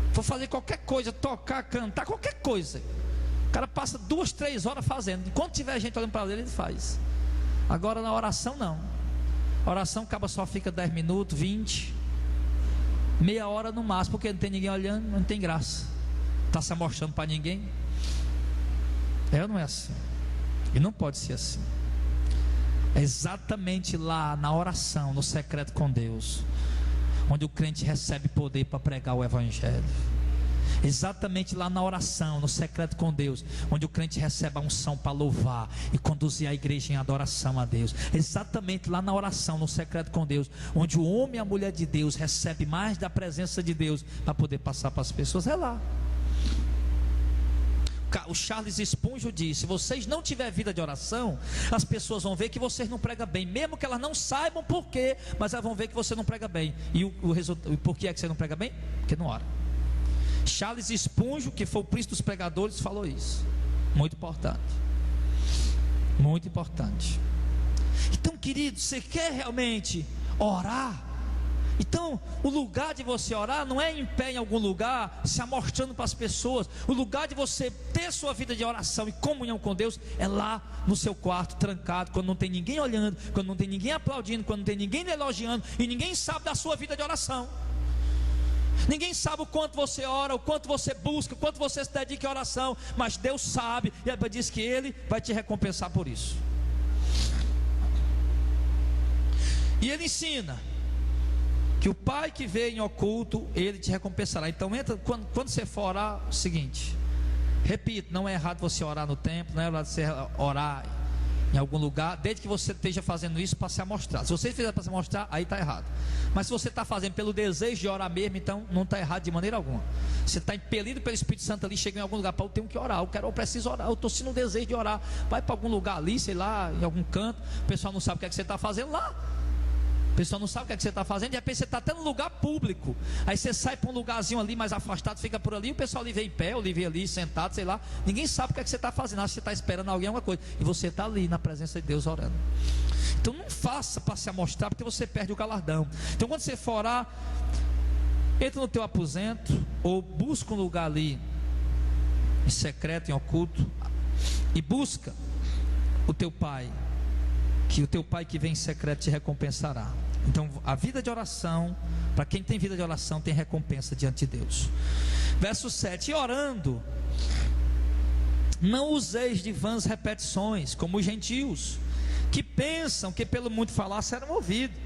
for fazer qualquer coisa, tocar, cantar, qualquer coisa, o cara passa 2, 3 horas fazendo. Enquanto tiver gente olhando para ele, ele faz. Agora na oração não. A oração acaba, só fica 10 minutos, 20, meia hora no máximo, porque não tem ninguém olhando, não tem graça. Está se mostrando para ninguém. É ou não é assim? E não pode ser assim. É exatamente lá na oração, no secreto com Deus, onde o crente recebe poder para pregar o Evangelho. Exatamente lá na oração, no secreto com Deus, onde o crente recebe a unção para louvar e conduzir a igreja em adoração a Deus. Exatamente lá na oração, no secreto com Deus, onde o homem e a mulher de Deus recebe mais da presença de Deus para poder passar para as pessoas. É lá. O Charles Spurgeon disse: se vocês não tiverem vida de oração, as pessoas vão ver que vocês não pregam bem, mesmo que elas não saibam por quê, mas elas vão ver que você não prega bem. E por que é que você não prega bem? Porque não ora. Charles Spurgeon, que foi o príncipe dos pregadores, falou isso. Muito importante. Muito importante. Então, querido, você quer realmente orar? Então, o lugar de você orar não é em pé em algum lugar, se amostrando para as pessoas. O lugar de você ter sua vida de oração e comunhão com Deus é lá no seu quarto, trancado, quando não tem ninguém olhando, quando não tem ninguém aplaudindo, quando não tem ninguém elogiando, e ninguém sabe da sua vida de oração. Ninguém sabe o quanto você ora, o quanto você busca, o quanto você se dedica à oração, mas Deus sabe, e a Bíblia diz que Ele vai te recompensar por isso. E Ele ensina que o Pai que vê em oculto, Ele te recompensará. Então entra, quando você for orar, o seguinte, repito, não é errado você orar no templo, não é errado você orar em algum lugar, desde que você esteja fazendo isso para se amostrar. Se você fizer para se amostrar, aí está errado. Mas se você está fazendo pelo desejo de orar mesmo, então não está errado de maneira alguma. Você está impelido pelo Espírito Santo ali, chega em algum lugar, eu tenho que orar, eu preciso orar, eu estou sentindo o desejo de orar. Vai para algum lugar ali, sei lá, em algum canto, o pessoal não sabe o que é que você está fazendo lá. O pessoal não sabe o que é que você está fazendo. De repente você está até num lugar público. Aí você sai para um lugarzinho ali mais afastado, fica por ali. O pessoal ali vem em pé, ou ali vem ali sentado, sei lá. Ninguém sabe o que é que você está fazendo. Acho que você está esperando alguém, alguma coisa. E você está ali na presença de Deus orando. Então não faça para se amostrar, porque você perde o galardão. Então quando você for orar, entra no teu aposento, ou busca um lugar ali em secreto, em oculto, e busca o teu Pai, que o teu Pai que vem em secreto te recompensará. Então a vida de oração, para quem tem vida de oração, tem recompensa diante de Deus. Verso 7: e orando, não useis de vãs repetições, como os gentios, que pensam que pelo muito falar serão ouvidos.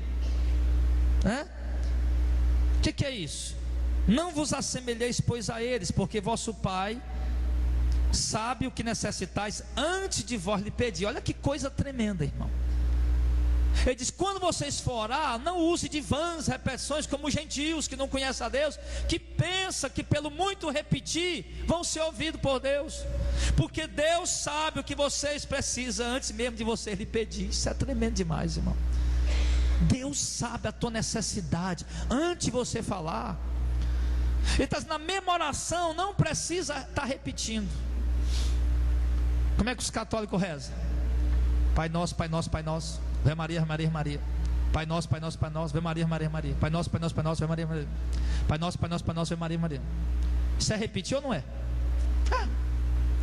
O que é isso? Não vos assemelheis, pois, a eles, porque vosso Pai sabe o que necessitais antes de vós lhe pedir. Olha que coisa tremenda, irmão. Ele diz: quando vocês for orar, não use de vãs repetições, como os gentios que não conhecem a Deus, que pensam que pelo muito repetir vão ser ouvidos por Deus, porque Deus sabe o que vocês precisam antes mesmo de vocês lhe pedir. Isso é tremendo demais, irmão. Deus sabe a tua necessidade antes de você falar. Então, na mesma oração, não precisa estar repetindo. Como é que os católicos rezam? Pai nosso, Pai nosso, Pai nosso. Ave Maria, Ave Maria, Ave Maria. Pai nosso, Pai nosso, Pai nosso. Ave Maria, Maria, Maria. Pai nosso, Pai nosso, Pai nosso. Ave Maria, Maria. Pai nosso, Pai nosso, Pai nosso. Ave Maria, Maria. Isso é repetir ou não é?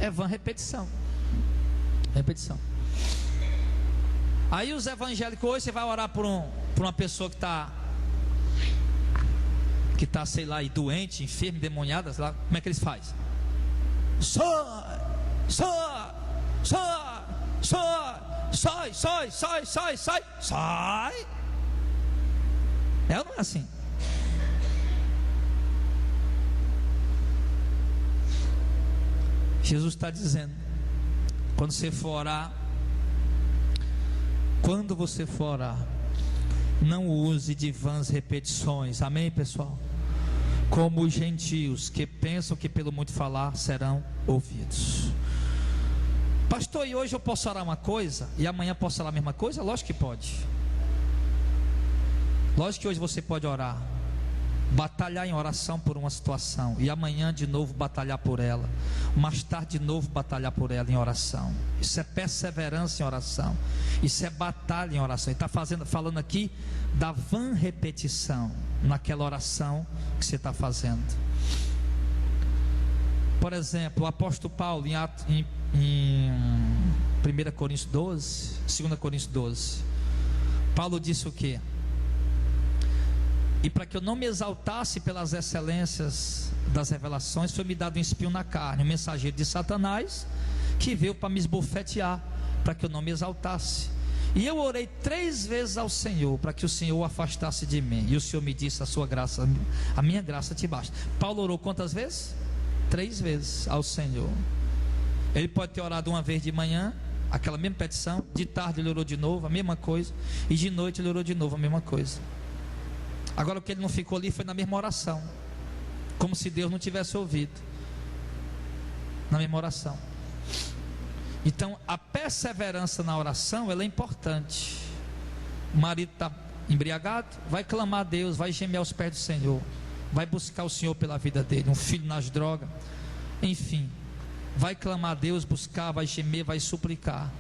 É vã repetição. Repetição. Aí os evangélicos hoje, você vai orar por uma pessoa que está, sei lá, doente, enferma, endemoniada, sei lá. Como é que eles fazem? Sai, sai, sai, sai. Sai, sai, sai, sai, sai, sai. É ou não é assim? Jesus está dizendo: quando você for orar, não use de vãs repetições. Amém, pessoal? Como os gentios que pensam que pelo muito falar serão ouvidos. Pastor, e hoje eu posso orar uma coisa e amanhã posso orar a mesma coisa? Lógico que pode. Lógico que hoje você pode orar, batalhar em oração por uma situação, e amanhã de novo batalhar por ela, mais tarde de novo batalhar por ela em oração. Isso é perseverança em oração, isso é batalha em oração. Ele está falando aqui da vã repetição naquela oração que você está fazendo. Por exemplo, o apóstolo Paulo em 1 Coríntios 12, 2 Coríntios 12, Paulo disse o quê? E para que eu não me exaltasse pelas excelências das revelações, foi me dado um espinho na carne, um mensageiro de Satanás, que veio para me esbofetear, para que eu não me exaltasse. E eu orei 3 vezes ao Senhor, para que o Senhor o afastasse de mim. E o Senhor me disse: a minha graça te basta. Paulo orou quantas vezes? 3 vezes ao Senhor. Ele pode ter orado uma vez de manhã, aquela mesma petição, de tarde ele orou de novo, a mesma coisa, e de noite ele orou de novo, a mesma coisa. Agora o que ele não ficou ali foi na mesma oração, como se Deus não tivesse ouvido, na mesma oração. Então a perseverança na oração, ela é importante. O marido está embriagado, vai clamar a Deus, vai gemer aos pés do Senhor, vai buscar o Senhor pela vida dele. Um filho nas drogas, enfim, vai clamar a Deus, buscar, vai gemer, vai suplicar.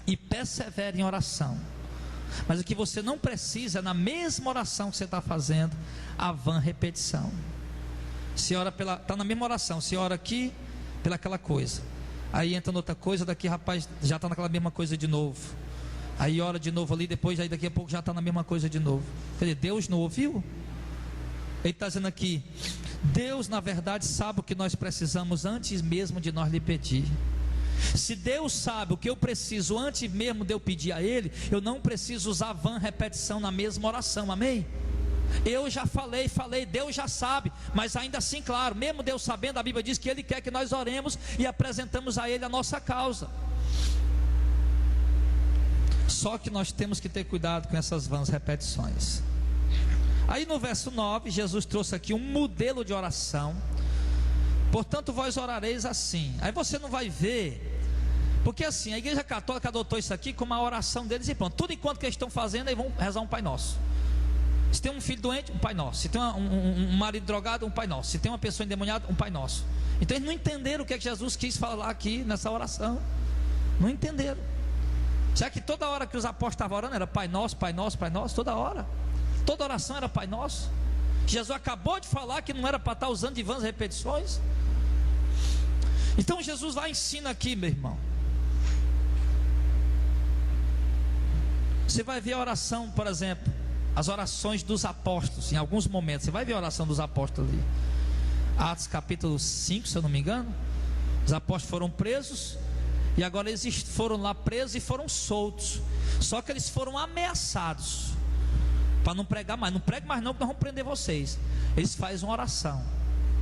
E persevere em oração. Mas o que você não precisa, na mesma oração que você está fazendo, a vã repetição. Você ora está na mesma oração, você ora aqui pela aquela coisa, aí entra noutra coisa, daqui rapaz já está naquela mesma coisa de novo, aí ora de novo ali, depois aí daqui a pouco já está na mesma coisa de novo. Quer dizer, Deus não ouviu? Ele está dizendo aqui, Deus na verdade sabe o que nós precisamos antes mesmo de nós lhe pedir. Se Deus sabe o que eu preciso antes mesmo de eu pedir a Ele, eu não preciso usar vã repetição na mesma oração, amém? Eu já falei, Deus já sabe, mas ainda assim, claro, mesmo Deus sabendo, a Bíblia diz que Ele quer que nós oremos e apresentamos a Ele a nossa causa. Só que nós temos que ter cuidado com essas vãs repetições. Aí no verso 9, Jesus trouxe aqui um modelo de oração. Portanto vós orareis assim. Aí você não vai ver, porque assim, a igreja católica adotou isso aqui como a oração deles e pronto. Tudo enquanto que eles estão fazendo, aí vão rezar um Pai Nosso. Se tem um filho doente, um Pai Nosso. Se tem um marido drogado, um Pai Nosso. Se tem uma pessoa endemoniada, um Pai Nosso. Então eles não entenderam o que é que Jesus quis falar aqui nessa oração. Não entenderam. Já que toda hora que os apóstolos estavam orando era Pai Nosso, Pai Nosso, Pai Nosso, toda hora. Toda oração era Pai Nosso. Jesus acabou de falar que não era para estar usando de vãs repetições. Então Jesus vai ensinar aqui, meu irmão. Você vai ver a oração, por exemplo, as orações dos apóstolos, em alguns momentos, você vai ver a oração dos apóstolos ali. Atos capítulo 5, se eu não me engano. Os apóstolos foram presos, e agora eles foram lá presos e foram soltos. Só que eles foram ameaçados, para não pregar mais. Não pregue mais não, que nós vamos prender vocês. Eles fazem uma oração,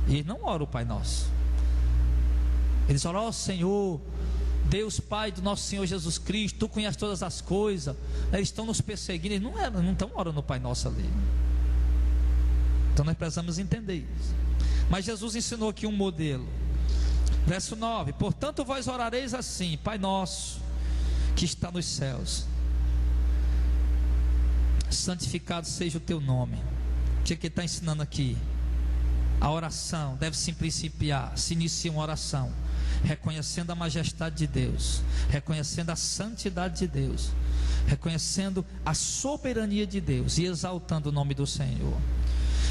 e eles não oram o Pai Nosso. Eles oram: ó Senhor, Deus Pai do nosso Senhor Jesus Cristo, Tu conheces todas as coisas. Eles estão nos perseguindo, eles não estão orando o Pai Nosso ali. Então nós precisamos entender isso. Mas Jesus ensinou aqui um modelo. Verso 9: portanto vós orareis assim: Pai Nosso que está nos céus, santificado seja o Teu nome. O que Ele está ensinando aqui? A oração deve se inicia uma oração reconhecendo a majestade de Deus, reconhecendo a santidade de Deus, reconhecendo a soberania de Deus e exaltando o nome do Senhor.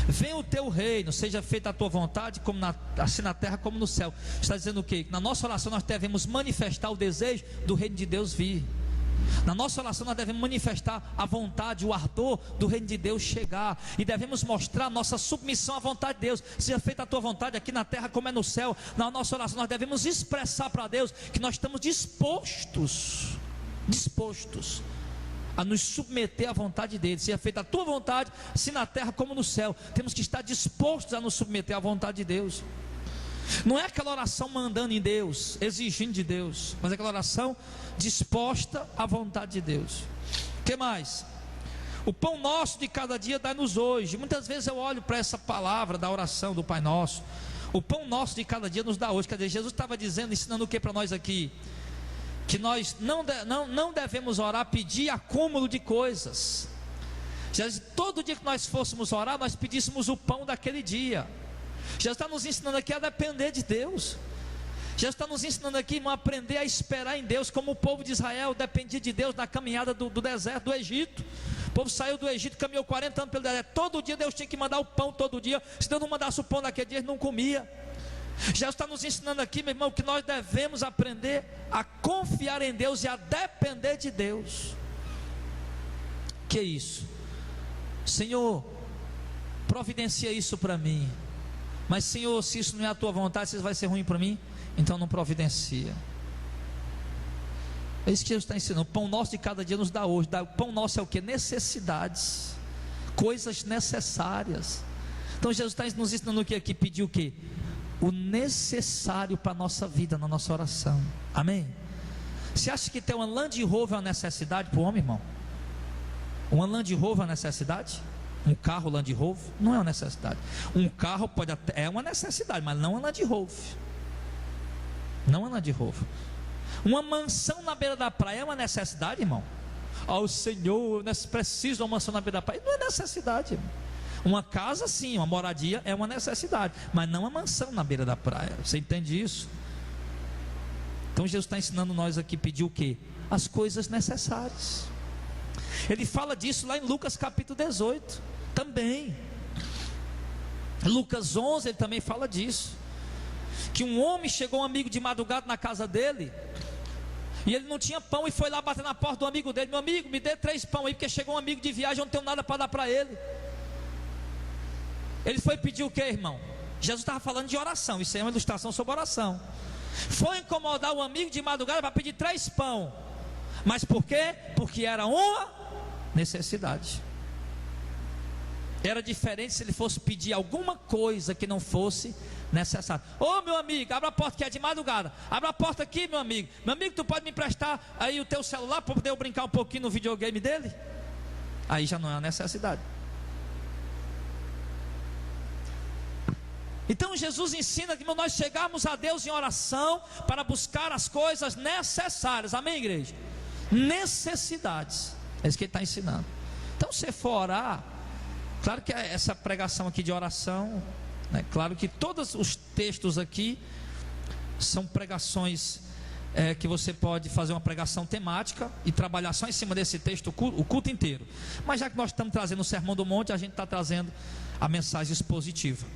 Venha o teu reino, seja feita a tua vontade, assim na terra como no céu. Está dizendo o quê? Na nossa oração nós devemos manifestar o desejo do reino de Deus vir. Na nossa oração nós devemos manifestar a vontade, o ardor do reino de Deus chegar, e devemos mostrar nossa submissão à vontade de Deus. Seja feita a tua vontade aqui na terra como é no céu. Na nossa oração nós devemos expressar para Deus que nós estamos dispostos a nos submeter à vontade dele. Seja feita a tua vontade, assim na terra como no céu. Temos que estar dispostos a nos submeter à vontade de Deus. Não é aquela oração mandando em Deus, exigindo de Deus, mas é aquela oração disposta à vontade de Deus. O que mais? O pão nosso de cada dia dá-nos hoje. Muitas vezes eu olho para essa palavra da oração do Pai Nosso. O pão nosso de cada dia nos dá hoje. Quer dizer, Jesus estava dizendo, ensinando o que para nós aqui? Que nós não devemos orar, pedir acúmulo de coisas. Jesus, todo dia que nós fôssemos orar, nós pedíssemos o pão daquele dia. Jesus está nos ensinando aqui a depender de Deus. Jesus está nos ensinando aqui a aprender a esperar em Deus, como o povo de Israel dependia de Deus na caminhada do deserto do Egito. povo saiu do Egito, caminhou 40 anos pelo deserto. Todo dia Deus tinha que mandar o pão, todo dia. Se Deus não mandasse o pão naquele dia, ele não comia. Jesus está nos ensinando aqui, meu irmão, que nós devemos aprender a confiar em Deus e a depender de Deus. Que isso? Senhor, providencia isso para mim. Mas Senhor, se isso não é a tua vontade, se isso vai ser ruim para mim, então não providencia. É isso que Jesus está ensinando. O pão nosso de cada dia nos dá hoje. O pão nosso é o que? Necessidades, coisas necessárias. Então Jesus está nos ensinando o que aqui? Pedir o que? O necessário para a nossa vida, na nossa oração. Amém? Você acha que ter uma Land Rover é uma necessidade para o homem, irmão? Uma Land Rover é uma necessidade? Um carro Land Rover não é uma necessidade. Um carro pode até, é uma necessidade, mas não é Land Rover. Não é Land Rover. Uma mansão na beira da praia é uma necessidade, irmão? O Senhor, eu preciso de uma mansão na beira da praia. Não é necessidade, irmão. Uma casa sim, uma moradia é uma necessidade, mas não uma mansão na beira da praia. Você entende isso? Então Jesus está ensinando nós aqui a pedir o quê? As coisas necessárias. Ele fala disso lá em Lucas capítulo 18 também. Lucas 11 ele também fala disso, que um homem chegou, um amigo de madrugada na casa dele, e ele não tinha pão, e foi lá bater na porta do amigo dele: meu amigo, me dê 3 pão aí, porque chegou um amigo de viagem, eu não tenho nada para dar para ele. Ele foi pedir o que, irmão? Jesus estava falando de oração, isso aí é uma ilustração sobre oração. Foi incomodar o amigo de madrugada para pedir 3 pão. Mas por quê? Porque era uma necessidade. Era diferente se ele fosse pedir alguma coisa que não fosse necessário. Ô meu amigo, abra a porta que é de madrugada. Abra a porta aqui, meu amigo. Meu amigo, tu pode me emprestar aí o teu celular para poder eu brincar um pouquinho no videogame dele? Aí já não é uma necessidade. Então Jesus ensina que nós chegarmos a Deus em oração para buscar as coisas necessárias. Amém, igreja? Necessidades. É isso que ele está ensinando. Então, se for orar, claro que essa pregação aqui de oração, né, claro que todos os textos aqui são pregações que você pode fazer uma pregação temática e trabalhar só em cima desse texto o culto inteiro. Mas já que nós estamos trazendo o Sermão do Monte, a gente está trazendo a mensagem expositiva.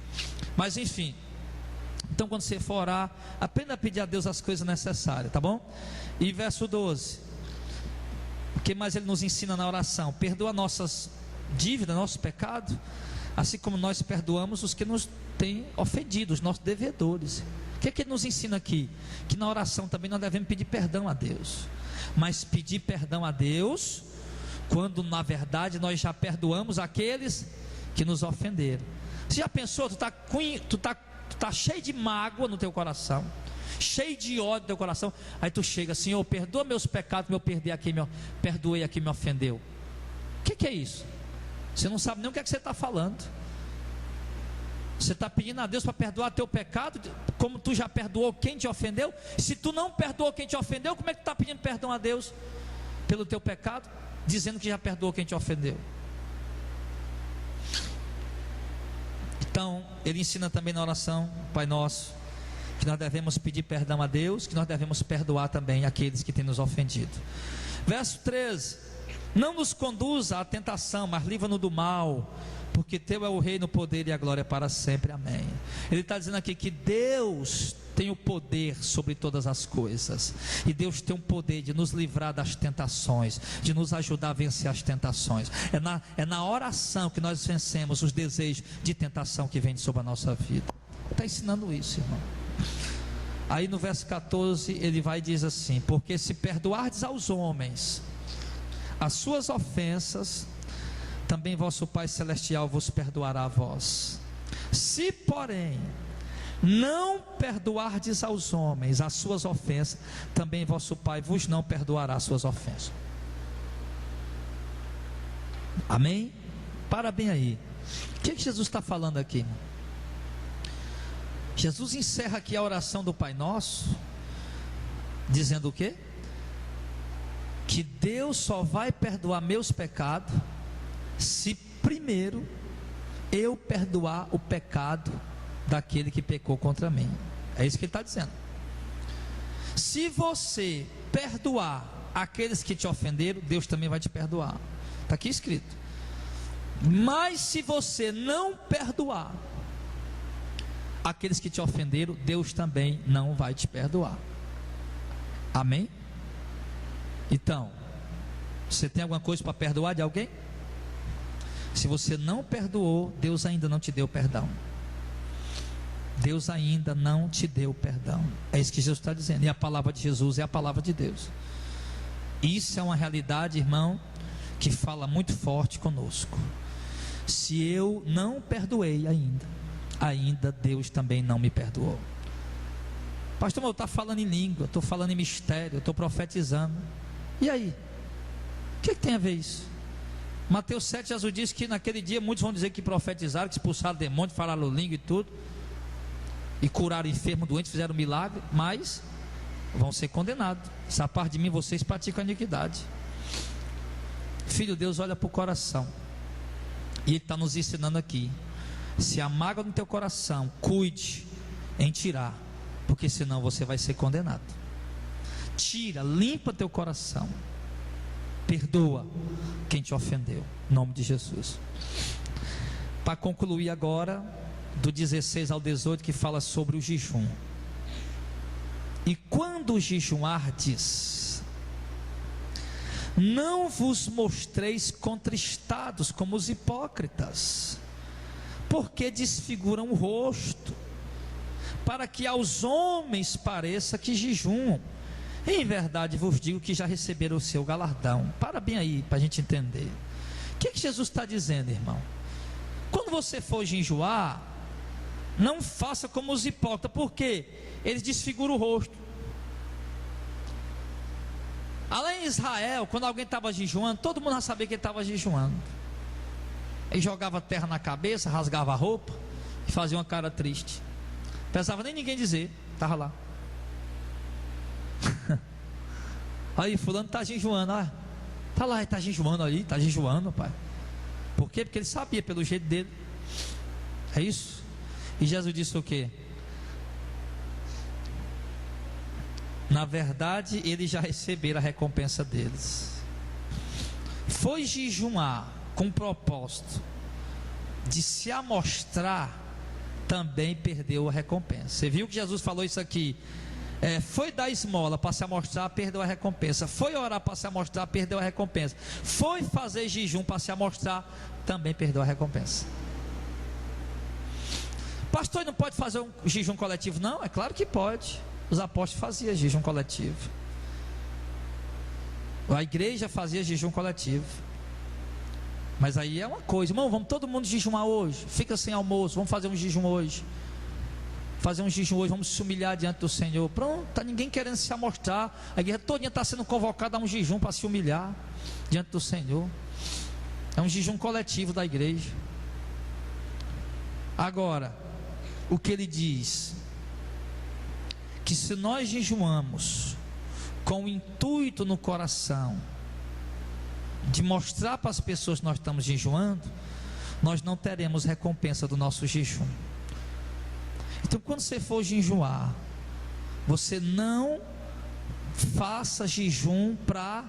Mas enfim, então quando você for orar, aprenda a pedir a Deus as coisas necessárias, tá bom? E verso 12, o que mais ele nos ensina na oração? Perdoa nossas dívidas, nossos pecados, assim como nós perdoamos os que nos têm ofendido, os nossos devedores. O que é que ele nos ensina aqui? Que na oração também nós devemos pedir perdão a Deus, mas pedir perdão a Deus quando na verdade nós já perdoamos aqueles que nos ofenderam. Você já pensou? Tu tá cheio de mágoa no teu coração, cheio de ódio no teu coração. Aí tu chega: Senhor, perdoa meus pecados, perdoei a quem me ofendeu. O que é isso? Você não sabe nem o que é que você está falando. Você está pedindo a Deus para perdoar teu pecado, como tu já perdoou quem te ofendeu? Se tu não perdoou quem te ofendeu, como é que tu está pedindo perdão a Deus pelo teu pecado, dizendo que já perdoou quem te ofendeu? Então, ele ensina também na oração, Pai Nosso, que nós devemos pedir perdão a Deus, que nós devemos perdoar também aqueles que têm nos ofendido. Verso 13: não nos conduza à tentação, mas livra-nos do mal, porque teu é o reino, o poder e a glória para sempre. Amém. Ele está dizendo aqui que Deus tem o poder sobre todas as coisas, e Deus tem o poder de nos livrar das tentações, de nos ajudar a vencer as tentações. É na oração que nós vencemos os desejos de tentação que vem sobre a nossa vida. Está ensinando isso, irmão. Aí no verso 14 ele vai e diz assim: porque se perdoardes aos homens as suas ofensas, também vosso Pai Celestial vos perdoará a vós. Se porém não perdoardes aos homens as suas ofensas, também vosso Pai vos não perdoará as suas ofensas. Amém? Para bem aí. O que Jesus está falando aqui? Jesus encerra aqui a oração do Pai Nosso dizendo o quê? Que Deus só vai perdoar meus pecados se primeiro eu perdoar o pecado daquele que pecou contra mim. É isso que ele está dizendo. Se você perdoar aqueles que te ofenderam, Deus também vai te perdoar. Está aqui escrito. Mas se você não perdoar aqueles que te ofenderam, Deus também não vai te perdoar. Amém? Então, você tem alguma coisa para perdoar de alguém? Se você não perdoou, Deus ainda não te deu perdão. Deus ainda não te deu perdão. É isso que Jesus está dizendo. E a palavra de Jesus é a palavra de Deus. Isso é uma realidade, irmão, que fala muito forte conosco. Se eu não perdoei ainda Deus também não me perdoou. Pastor, eu estou falando em língua, estou falando em mistério, estou profetizando. E aí? O que tem a ver isso? Mateus 7, Jesus disse que naquele dia muitos vão dizer que profetizaram, que expulsaram demônio, falaram língua e tudo, e curaram enfermo, doente, fizeram milagre, mas vão ser condenados. Essa parte de mim, vocês praticam a iniquidade. Filho, Deus olha para o coração, e Ele está nos ensinando aqui: se a mágoa no teu coração, cuide em tirar, porque senão você vai ser condenado. Tira, limpa teu coração, perdoa quem te ofendeu, em nome de Jesus. Para concluir agora, do 16 ao 18, que fala sobre o jejum. E quando jejuardes, não vos mostreis contristados como os hipócritas, porque desfiguram o rosto, para que aos homens pareça que jejuam. Em verdade vos digo que já receberam o seu galardão. Para bem aí, para a gente entender. O que Jesus está dizendo, irmão? Quando você for jejuar, não faça como os hipócritas, porque eles desfiguram o rosto. Além de Israel, quando alguém estava jejuando, todo mundo já sabia que ele estava jejuando. Ele jogava terra na cabeça, rasgava a roupa e fazia uma cara triste. Pensava nem ninguém dizer, estava lá. Aí fulano está jejuando, ó. Está lá, ele está jejuando ali, está jejuando, pai. Por quê? Porque ele sabia pelo jeito dele. É isso. E Jesus disse o quê? Na verdade, eles já receberam a recompensa deles. Foi jejuar com o propósito de se amostrar, também perdeu a recompensa. Você viu que Jesus falou isso aqui? Foi dar esmola para se amostrar, perdeu a recompensa. Foi orar para se amostrar, perdeu a recompensa. Foi fazer jejum para se amostrar, também perdeu a recompensa. Pastor, não pode fazer um jejum coletivo? Não, é claro que pode. Os apóstolos faziam jejum coletivo. A igreja fazia jejum coletivo. Mas aí é uma coisa, irmão, vamos todo mundo jejuar hoje. Fica sem almoço, vamos fazer um jejum hoje. Fazer um jejum hoje, vamos se humilhar diante do Senhor. Pronto, está ninguém querendo se amostrar. A igreja todinha está sendo convocada a um jejum para se humilhar diante do Senhor. É um jejum coletivo da igreja. Agora, o que ele diz? Que se nós jejuamos com o intuito no coração de mostrar para as pessoas que nós estamos jejuando, nós não teremos recompensa do nosso jejum. Então, quando você for jejuar, você não faça jejum para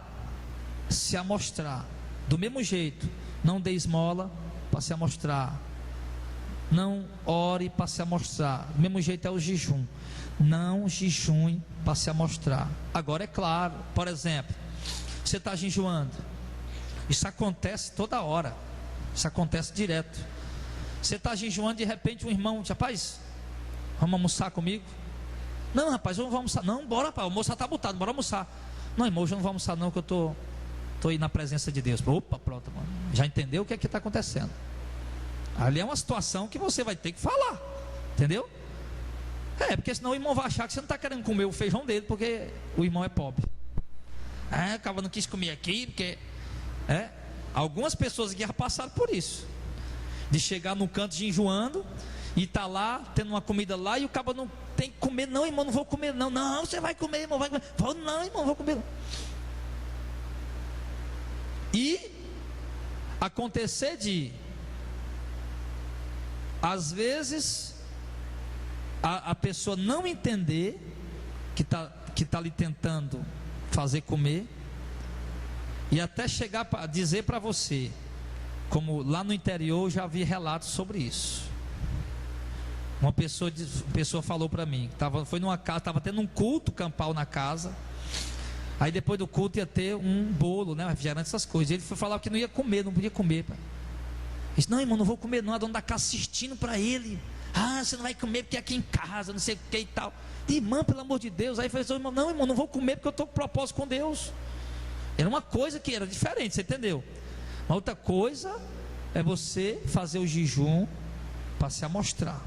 se amostrar. Do mesmo jeito, não dê esmola para se amostrar. Não ore para se amostrar. Do mesmo jeito é o jejum. Não jejue para se amostrar. Agora é claro, por exemplo, você está jejuando. Isso acontece toda hora. Isso acontece direto. Você está jejuando, de repente um irmão diz: rapaz, vamos almoçar comigo? Não, rapaz, vamos almoçar. Não, bora, rapaz, o almoço está botado, bora almoçar. Não, irmão, hoje eu não vou almoçar não, que eu estou aí na presença de Deus. Opa, pronto, mano. Já entendeu o que é que está acontecendo? Ali é uma situação que você vai ter que falar. Entendeu? Porque senão o irmão vai achar que você não está querendo comer o feijão dele, porque o irmão é pobre. Acaba não quis comer aqui, porque... algumas pessoas aqui já passaram por isso, de chegar no canto jejuando e tá lá tendo uma comida lá, e o cabo não tem que comer. Não, irmão, não vou comer não. Não, você vai comer, irmão, vai comer. Não, irmão, vou comer. E acontecer de, às vezes, a pessoa não entender que tá ali tentando fazer comer, E até chegar a dizer para você, como lá no interior eu já vi relatos sobre isso. Uma pessoa falou para mim, foi numa casa, estava tendo um culto campal na casa. Aí depois do culto ia ter um bolo, né, refrigerante, essas coisas. Ele foi falar que não ia comer, não podia comer. Pai. Ele disse, não, irmão, não vou comer não. A dona da casa assistindo para ele. Ah, você não vai comer porque é aqui em casa, não sei o que e tal. Irmã, pelo amor de Deus. Aí ele falou, não, irmão, não vou comer porque eu estou com propósito com Deus. Era uma coisa que era diferente, você entendeu? Uma outra coisa é você fazer o jejum para se amostrar.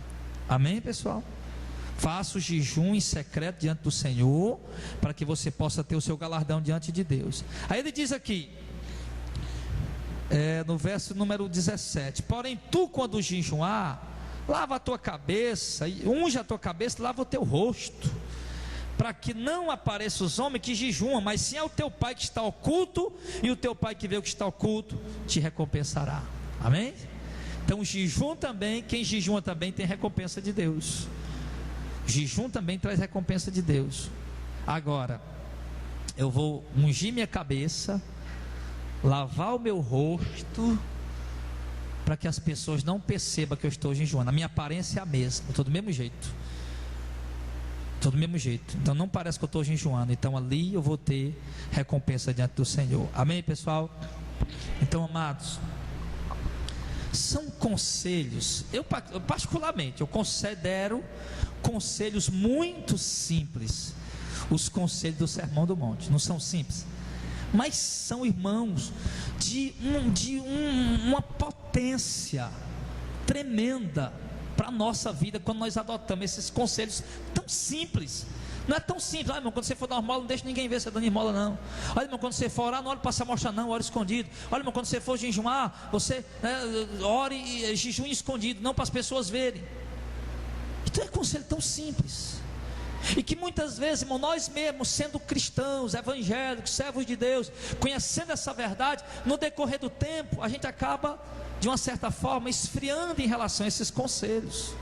Amém, pessoal? Faça o jejum em secreto diante do Senhor, para que você possa ter o seu galardão diante de Deus. Aí ele diz aqui, no verso número 17: porém tu, quando jejuar, lava a tua cabeça, unge a tua cabeça, lava o teu rosto, para que não apareçam os homens que jejuam, mas sim é o teu pai que está oculto, e o teu pai que vê o que está oculto te recompensará. Amém? Então o jejum também, quem jejuma também tem recompensa de Deus. O jejum também traz recompensa de Deus. Agora, eu vou ungir minha cabeça, lavar o meu rosto, para que as pessoas não percebam que eu estou jejuando. A minha aparência é a mesma, eu estou do mesmo jeito. Estou do mesmo jeito. Então não parece que eu estou jejuando. Então ali eu vou ter recompensa diante do Senhor. Amém, pessoal? Então, amados, são conselhos, eu particularmente, eu considero conselhos muito simples, os conselhos do Sermão do Monte. Não são simples, mas são, irmãos, de uma potência tremenda para a nossa vida, quando nós adotamos esses conselhos tão simples. Não é tão simples, irmão, quando você for dar uma esmola, não deixe ninguém ver você dando esmola não. Olha, irmão, quando você for orar, não olhe para se amostrar não, ore escondido. Olha, irmão, quando você for jejuar, você ore e jejum escondido, não para as pessoas verem. Então é conselho tão simples, e que muitas vezes, irmão, nós mesmos, sendo cristãos, evangélicos, servos de Deus, conhecendo essa verdade, no decorrer do tempo, a gente acaba, de uma certa forma, esfriando em relação a esses conselhos.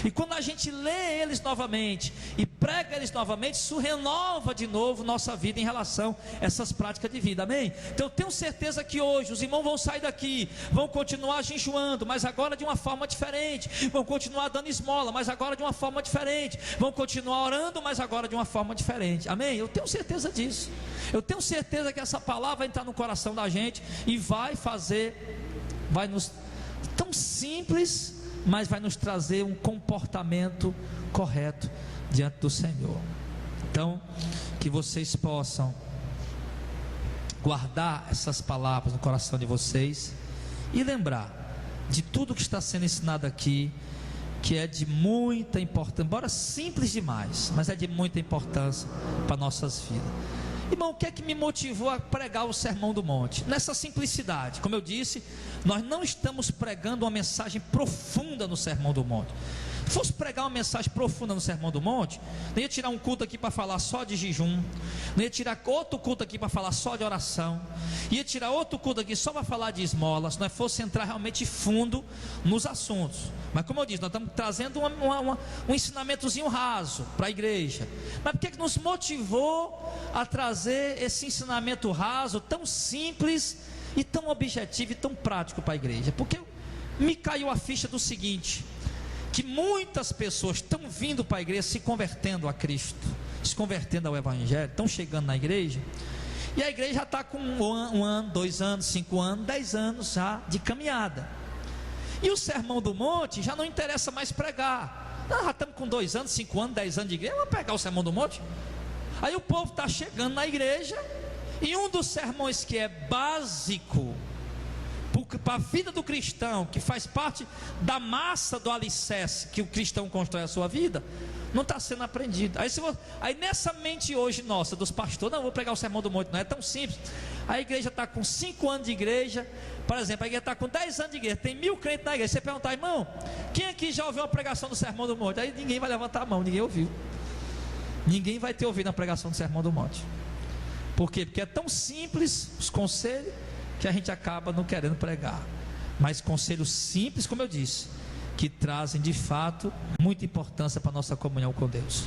E quando a gente lê eles novamente e prega eles novamente, isso renova de novo nossa vida em relação a essas práticas de vida, amém? Então eu tenho certeza que hoje os irmãos vão sair daqui, vão continuar jejuando, mas agora de uma forma diferente, vão continuar dando esmola, mas agora de uma forma diferente, vão continuar orando, mas agora de uma forma diferente, amém? Eu tenho certeza disso. Eu tenho certeza que essa palavra vai entrar no coração da gente e vai nos, tão simples, mas vai nos trazer um comportamento correto diante do Senhor. Então, que vocês possam guardar essas palavras no coração de vocês e lembrar de tudo que está sendo ensinado aqui, que é de muita importância, embora simples demais, mas é de muita importância para nossas vidas. Irmão, o que é que me motivou a pregar o Sermão do Monte? Nessa simplicidade. Como eu disse, nós não estamos pregando uma mensagem profunda no Sermão do Monte. Se fosse pregar uma mensagem profunda no Sermão do Monte, não ia tirar um culto aqui para falar só de jejum, não ia tirar outro culto aqui para falar só de oração, ia tirar outro culto aqui só para falar de esmolas, se nós fosse entrar realmente fundo nos assuntos. Mas como eu disse, nós estamos trazendo um ensinamentozinho raso para a igreja. Mas por que nos motivou a trazer esse ensinamento raso, tão simples e tão objetivo e tão prático para a igreja? Porque me caiu a ficha do seguinte, que muitas pessoas estão vindo para a igreja, se convertendo a Cristo, se convertendo ao Evangelho, estão chegando na igreja, e a igreja já está com um ano, 2 anos, 5 anos, 10 anos já de caminhada, e o Sermão do Monte já não interessa mais pregar. Já estamos com 2 anos, 5 anos, 10 anos de igreja, vamos pregar o Sermão do Monte? Aí o povo está chegando na igreja, e um dos sermões que é básico para a vida do cristão, que faz parte da massa do alicerce que o cristão constrói a sua vida, não está sendo aprendido. Aí nessa mente hoje nossa, dos pastores, não vou pregar o Sermão do Monte, não é tão simples. A igreja está com 5 anos de igreja, por exemplo, a igreja está com 10 anos de igreja, tem 1000 crentes na igreja. Você perguntar, irmão, quem aqui já ouviu uma pregação do Sermão do Monte? Aí ninguém vai levantar a mão, ninguém ouviu. Ninguém vai ter ouvido a pregação do Sermão do Monte. Por quê? Porque é tão simples os conselhos, que a gente acaba não querendo pregar. Mas conselhos simples, como eu disse, que trazem de fato muita importância para a nossa comunhão com Deus.